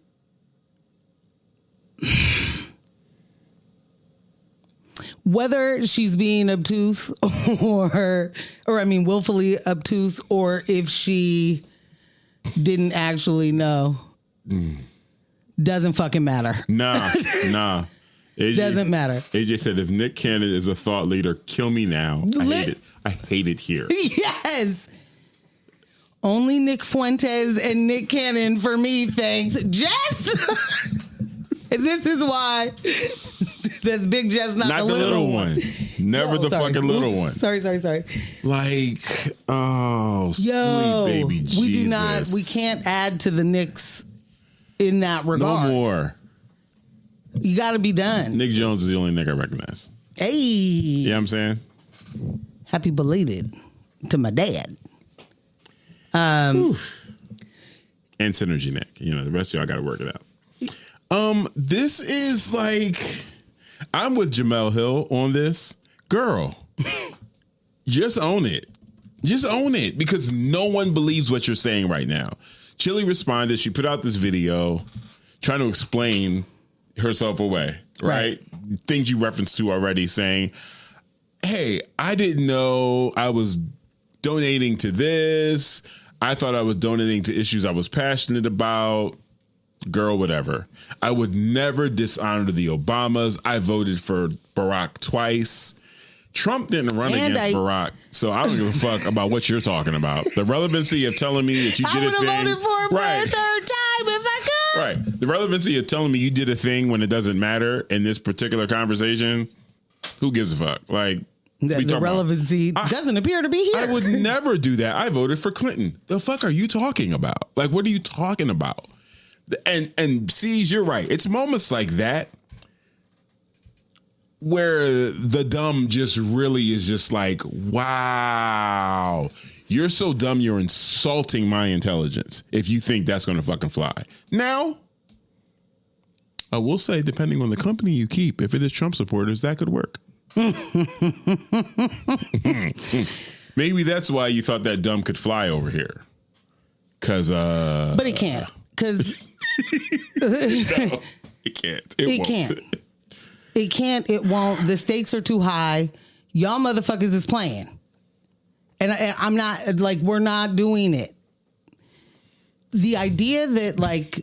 whether she's being obtuse or willfully obtuse, or if she didn't actually know, doesn't fucking matter. Nah. AJ, doesn't matter. AJ said, if Nick Cannon is a thought leader, kill me now. I hate it here. Yes. Only Nick Fuentes and Nick Cannon for me, thanks. Jess! And this is why that's Big Jess, not the little one. Never the fucking little one. Sorry. Like, sweet baby Jesus. We can't add to the Knicks in that regard. No more. You got to be done. Nick Jones is the only nigga I recognize. Hey. You know what I'm saying? Happy belated to my dad. And Synergy Nick. You know, the rest of y'all got to work it out. This is like, I'm with Jamel Hill on this. Girl, just own it. Just own it, because no one believes what you're saying right now. Chilli responded. She put out this video trying to explain herself away, right? Things you referenced to already, saying, hey, I didn't know I was donating to this. I thought I was donating to issues I was passionate about. Girl, whatever. I would never dishonor the Obamas. I voted for Barack twice. Trump didn't run against Barack, so I don't give a fuck about what you're talking about. The relevancy of telling me that you did a thing. I would have voted for him for a third time if I could. Right. The relevancy of telling me you did a thing when it doesn't matter in this particular conversation, who gives a fuck? Like, the relevancy doesn't appear to be here. I would never do that. I voted for Clinton. The fuck are you talking about? Like, what are you talking about? And see, you're right. It's moments like that where the dumb just really is just like, wow, you're so dumb you're insulting my intelligence if you think that's going to fucking fly. Now, I will say, depending on the company you keep, if it is Trump supporters, that could work. Maybe that's why you thought that dumb could fly over here. But it can't. Because no, it can't. It can't. It can't. It won't. The stakes are too high. Y'all motherfuckers is playing. And I'm not, like, we're not doing it. The idea that, like,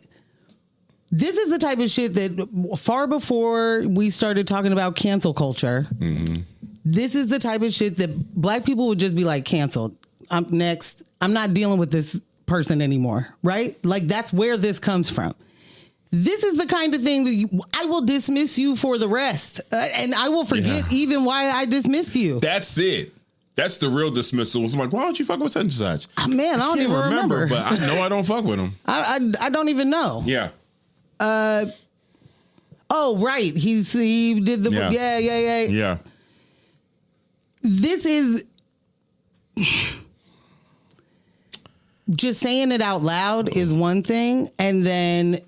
this is the type of shit that far before we started talking about cancel culture, this is the type of shit that black people would just be like, canceled. I'm next. I'm not dealing with this person anymore, right? Like, that's where this comes from. This is the kind of thing that I will dismiss you for the rest. And I will forget even why I dismiss you. That's it. That's the real dismissal. It's like, why don't you fuck with such and such? Man, I don't even remember. But I know I don't fuck with him. I don't even know. Yeah. Oh, right. He did the... Yeah. This is... Just saying it out loud is one thing, and then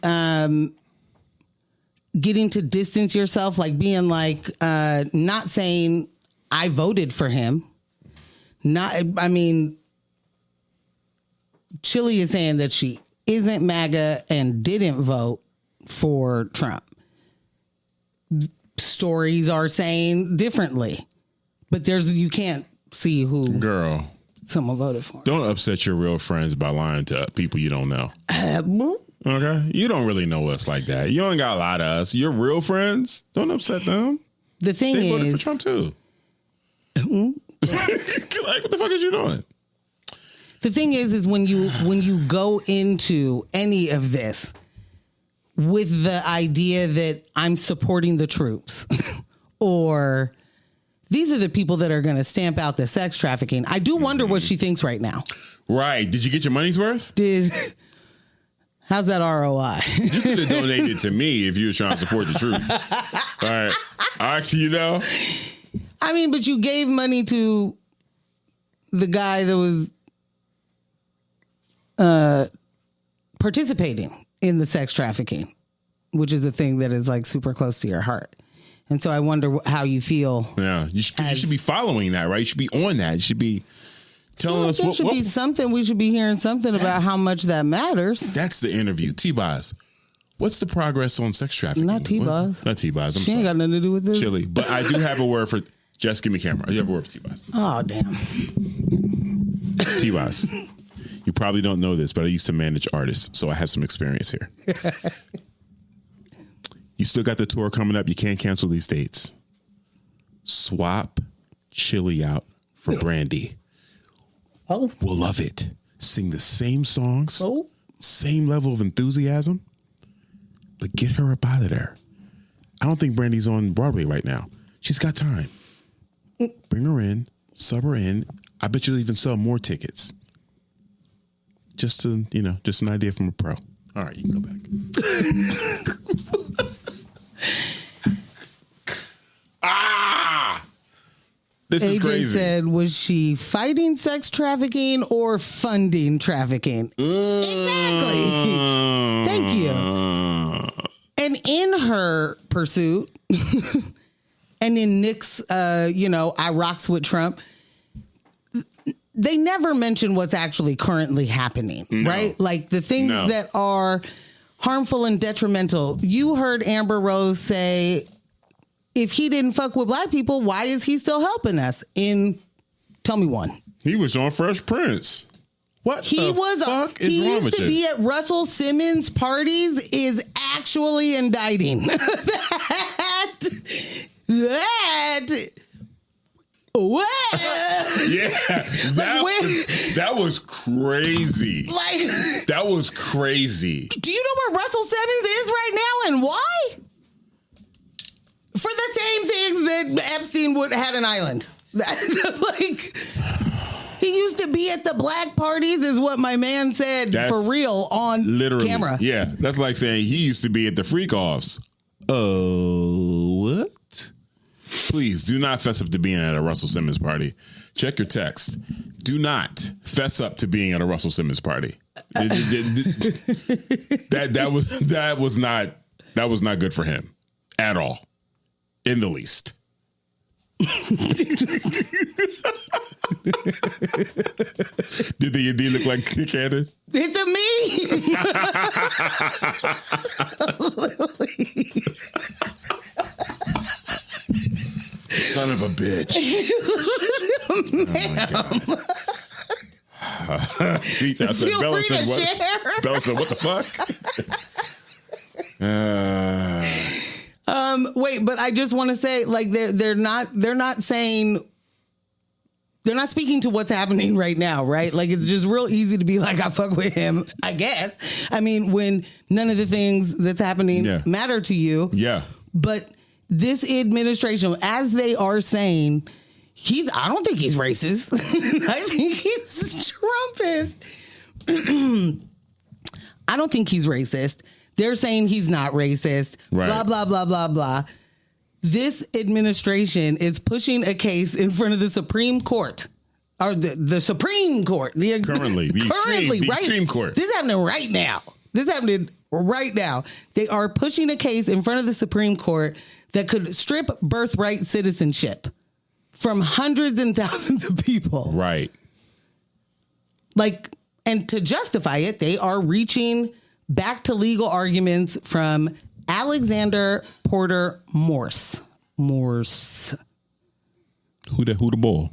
getting to distance yourself, like being like, not saying I voted for him. Chilli is saying that she isn't MAGA and didn't vote for Trump. Stories are saying differently, but you can't see who. Girl. Someone voted for him. Don't upset your real friends by lying to people you don't know. Okay? You don't really know us like that. You only got a lot of us. Your real friends, don't upset them. The thing they voted is... for Trump too. Like, what the fuck is you doing? The thing is when you go into any of this with the idea that I'm supporting the troops or... These are the people that are going to stamp out the sex trafficking. I do wonder what she thinks right now. Right. Did you get your money's worth? How's that ROI? You could have donated to me if you were trying to support the troops. All right. You know? I mean, but you gave money to the guy that was participating in the sex trafficking, which is a thing that is like super close to your heart. And so I wonder how you feel. Yeah, you should be following that, right? You should be on that. You should be telling us what should be something. We should be hearing something about how much that matters. That's the interview. T-Boz, what's the progress on sex trafficking? Not T-Boz. Not T-Boz. She ain't got nothing to do with this. Chilli. But I do have a word for... Jess, give me camera. You have a word for T-Boz. Oh, damn. T-Boz, you probably don't know this, but I used to manage artists, so I have some experience here. You still got the tour coming up. You can't cancel these dates. Swap Chilli out for Brandy. Oh. We'll love it. Sing the same songs. Oh. Same level of enthusiasm. But get her up out of there. I don't think Brandy's on Broadway right now. She's got time. Bring her in, sub her in. I bet you'll even sell more tickets. Just an idea from a pro. All right, you can go back. This is AJ crazy. said, was she fighting sex trafficking or funding trafficking? Exactly. Thank you. And in her pursuit, and in Nick's, I rocks with Trump, they never mention what's actually currently happening, right? Like the things that are harmful and detrimental. You heard Amber Rose say, if he didn't fuck with black people, why is he still helping us? Tell me one. He was on Fresh Prince. What He the was fuck is he wrong used with to you? be at Russell Simmons parties is actually indicting that Yeah, that was crazy. like That was crazy. do you know where Russell Simmons is right now and why? For the same things that Epstein would had an island. Like he used to be at the black parties is what my man said. That's for real on literally camera. Yeah, that's like saying he used to be at the freak offs. Oh, what? Please do not fess up to being at a Russell Simmons party. Check your text. Do not fess up to being at a Russell Simmons party. That was not good for him at all, in the least. Did the indeed look like Cannon? It's a me. Son of a bitch. Tweet out Feel Bella free to said, share. Bella said, what the fuck? Wait, but I just want to say, like, they're not saying, they're not speaking to what's happening right now, right? Like, it's just real easy to be like, I fuck with him, I guess. I mean, when none of the things that's happening matter to you. Yeah. But this administration, as they are saying, I don't think he's racist. I think he's Trumpist. I don't think he's racist. They're saying he's not racist. Right. Blah, blah, blah, blah, blah. This administration is pushing a case in front of the Supreme Court. Or the Supreme Court. Currently, the extreme court. This is happening right now. They are pushing a case in front of the Supreme Court that could strip birthright citizenship from hundreds and thousands of people. Right. Like, and to justify it, they are reaching back to legal arguments from Alexander Porter Morse. Who the ball?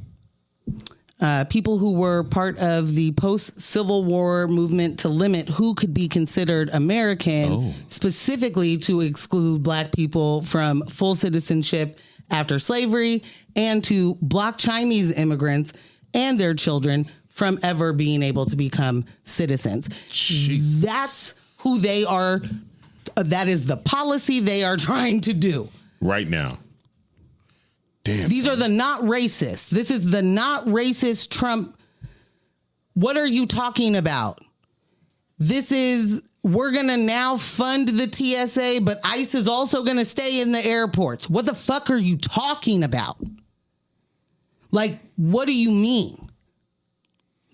People who were part of the post-Civil War movement to limit who could be considered American, specifically to exclude black people from full citizenship after slavery and to block Chinese immigrants and their children from ever being able to become citizens. Jesus. That's who they are. That is the policy they are trying to do. Right now. Damn. These are the not racist. This is the not racist Trump. What are you talking about? This is, we're going to now fund the TSA, but ICE is also going to stay in the airports. What the fuck are you talking about? Like, what do you mean?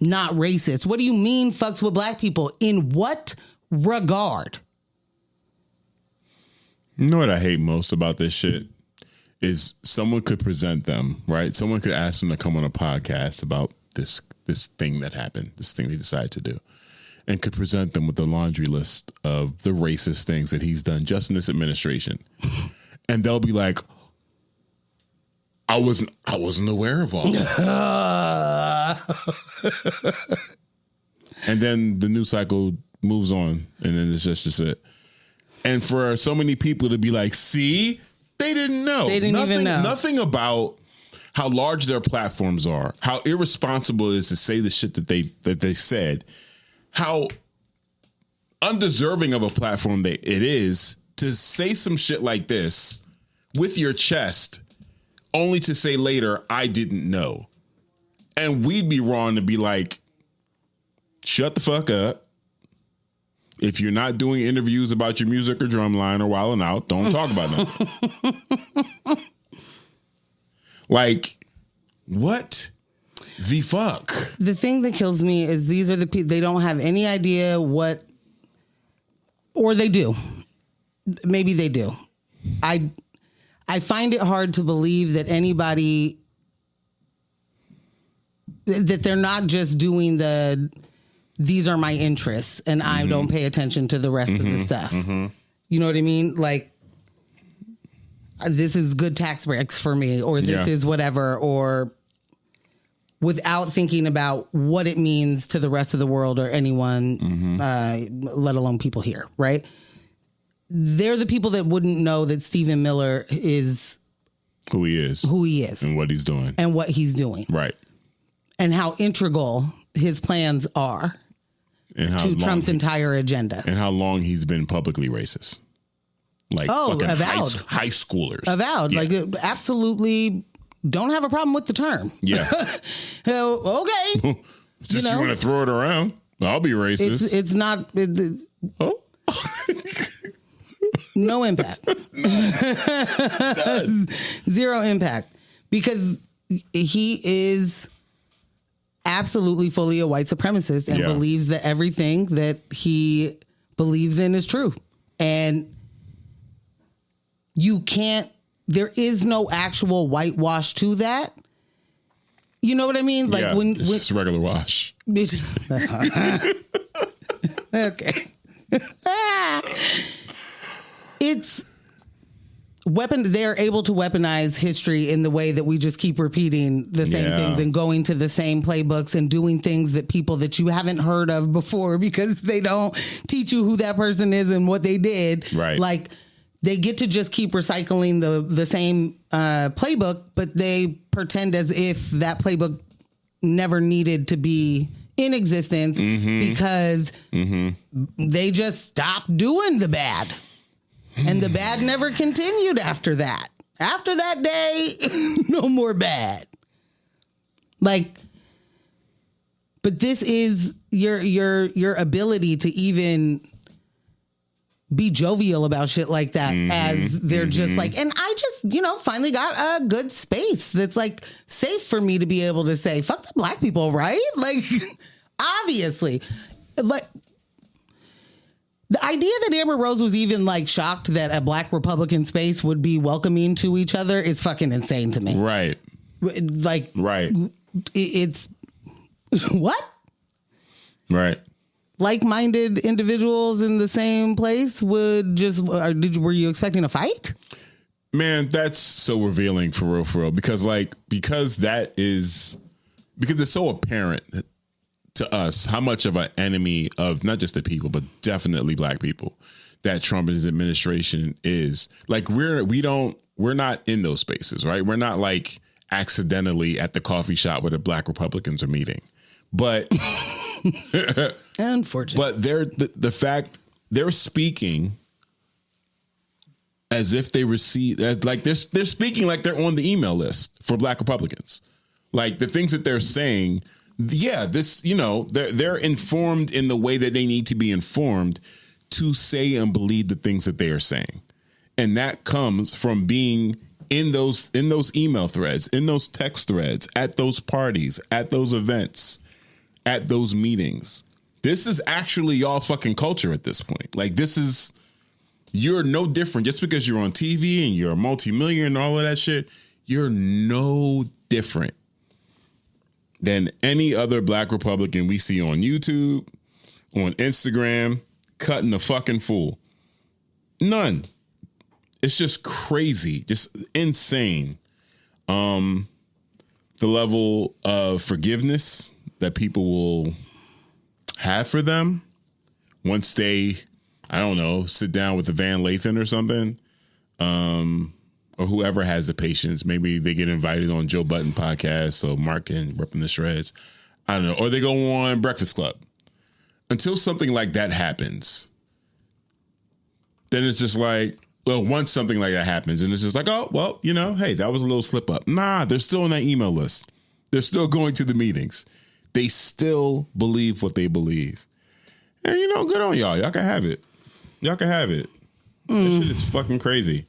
Not racist. What do you mean fucks with black people? In what regard? You know what I hate most about this shit? Is someone could present them, right? Someone could ask them to come on a podcast about this thing that happened, this thing they decided to do, and could present them with a laundry list of the racist things that he's done just in this administration. And they'll be like, I wasn't aware of all that. And then the news cycle moves on, and then it's just it. And for so many people to be like, see, they didn't know. They didn't even know. Nothing about how large their platforms are, how irresponsible it is to say the shit that they said, how undeserving of a platform it is to say some shit like this with your chest, only to say later, I didn't know. And we'd be wrong to be like, shut the fuck up. If you're not doing interviews about your music or drumline or wilding out, don't talk about nothing. Like, what the fuck? The thing that kills me is these are the people, they don't have any idea what, or they do. Maybe they do. I find it hard to believe that anybody, that they're not just doing these are my interests and I don't pay attention to the rest of the stuff. You know what I mean? Like, this is good tax breaks for me, or this is whatever, or without thinking about what it means to the rest of the world or anyone, let alone people here, right? They're the people that wouldn't know that Stephen Miller is who he is, and what he's doing, right? And how integral his plans are to Trump's entire agenda, and how long he's been publicly racist. Like, fucking avowed. high schoolers. Avowed. Yeah. Like, absolutely don't have a problem with the term. Yeah. Okay. Since you want to throw it around, I'll be racist. It's not. No impact. Zero impact. Because he is absolutely fully a white supremacist and believes that everything that he believes in is true. And you can't, there is no actual whitewash to that. You know what I mean? Like, when it's regular wash. Okay. It's they're able to weaponize history in the way that we just keep repeating the same things and going to the same playbooks and doing things that people that you haven't heard of before because they don't teach you who that person is and what they did. Right. Like, they get to just keep recycling the same playbook, but they pretend as if that playbook never needed to be in existence because they just stopped doing the bad. And the bad never continued after that. After that day, no more bad. Like, but this is your ability to even be jovial about shit like that as they're just like, and I just, finally got a good space that's like safe for me to be able to say, fuck the black people, right? Like, obviously. Like, the idea that Amber Rose was even like shocked that a black Republican space would be welcoming to each other is fucking insane to me. Right. Like, right. It's what? Right. Like-minded individuals in the same place were you expecting a fight? Man, that's so revealing for real. Because it's so apparent to us how much of an enemy of not just the people, but definitely black people that Trump and his administration is. Like, we're not in those spaces, right? We're not like accidentally at the coffee shop where the black Republicans are meeting. But unfortunately, but the fact they're speaking as if they receive, like they're speaking like they're on the email list for black Republicans. Like, the things that they're saying, they're informed in the way that they need to be informed to say and believe the things that they are saying. And that comes from being in those email threads, in those text threads, at those parties, at those events, at those meetings. This is actually y'all's fucking culture at this point. Like, you're no different just because you're on TV and you're a multimillionaire and all of that shit. You're no different than any other black Republican we see on YouTube, on Instagram, cutting the fucking fool. None. It's just crazy, just insane. The level of forgiveness that people will have for them once they, I don't know, sit down with the Van Lathan or something, or whoever has the patience. Maybe they get invited on Joe Budden podcast, so Mark can rip in the shreds. I don't know. Or they go on Breakfast Club. Until something like that happens, then it's just like, well, once something like that happens, and it's just like, oh, well, hey, that was a little slip up. Nah, they're still on that email list. They're still going to the meetings. They still believe what they believe. And, good on y'all. Y'all can have it. That shit is fucking crazy.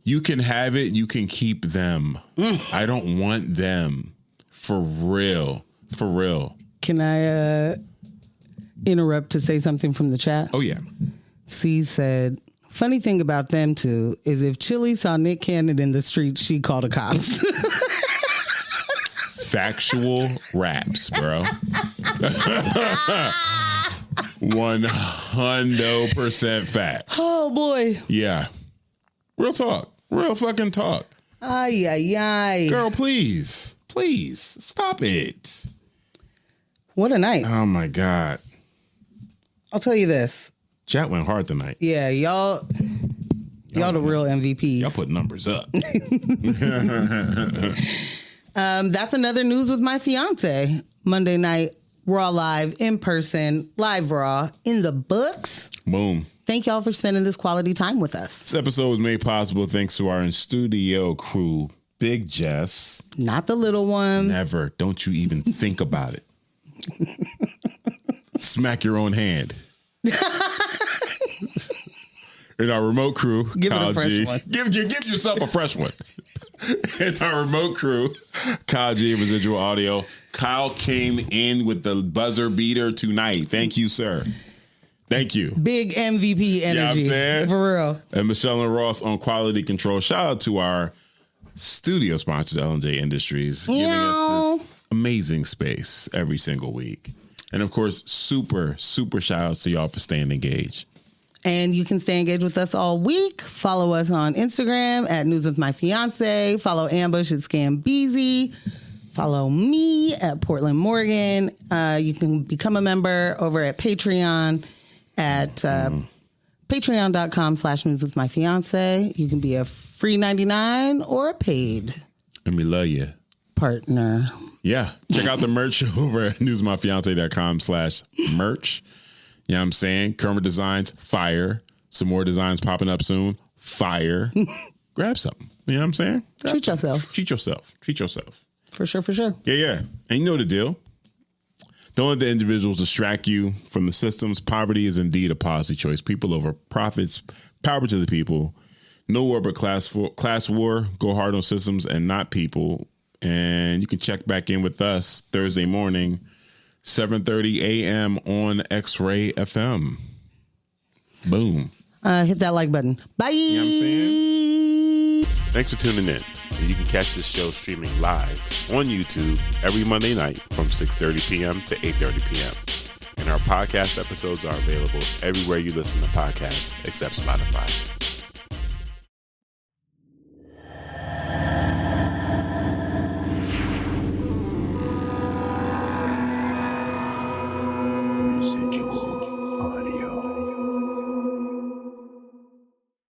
You can have it. You can keep them. I don't want them. For real. Can I interrupt to say something from the chat? Oh, yeah. C said, funny thing about them two is if Chilli saw Nick Cannon in the street, she'd call the cops. Factual raps, bro. 100% facts. Oh, boy. Yeah. Real talk. Real fucking talk. Ay, ay, ay. Girl, please. Please. Stop it. What a night. Oh, my God. I'll tell you this. Chat went hard tonight. Yeah, y'all the real MVPs. Y'all put numbers up. That's another news with My Fiance. Monday night, Raw Live, in person, live Raw, in the books. Boom. Thank y'all for spending this quality time with us. This episode was made possible thanks to our in-studio crew, Big Jess. Not the little one. Never. Don't you even think about it. Smack your own hand. In our remote crew, give Kyle it a fresh G. one. Give yourself a fresh one. In our remote crew, Kyle G, Residual Audio. Kyle came in with the buzzer beater tonight. Thank you, sir. Thank you. Big MVP energy. You know what I'm saying? For real. And Michelle and Ross on quality control. Shout out to our studio sponsors, L&J Industries, giving us this amazing space every single week. And of course, super, super shout outs to y'all for staying engaged. And you can stay engaged with us all week. Follow us on Instagram at News with My Fiance. Follow Ambush at Scambeezy. Follow me at Portland Morgan. You can become a member over at Patreon at patreon.com/News with My Fiance. You can be a free 99 or a paid. And we love you. Partner. Yeah. Check out the merch over at newsmyfiance.com/merch. You know what I'm saying? Kermit Designs, fire. Some more designs popping up soon. Fire. Grab something. You know what I'm saying? Treat yourself. Treat yourself. For sure. Yeah. And you know the deal. Don't let the individuals distract you from the systems. Poverty is indeed a policy choice. People over profits. Power to the people. No war but class war. Go hard on systems and not people. And you can check back in with us Thursday morning, 7:30 a.m. on X-Ray FM. Boom. Hit that like button. Bye. You know what I'm saying? Thanks for tuning in. And you can catch this show streaming live on YouTube every Monday night from 6:30 p.m. to 8:30 p.m. And our podcast episodes are available everywhere you listen to podcasts except Spotify.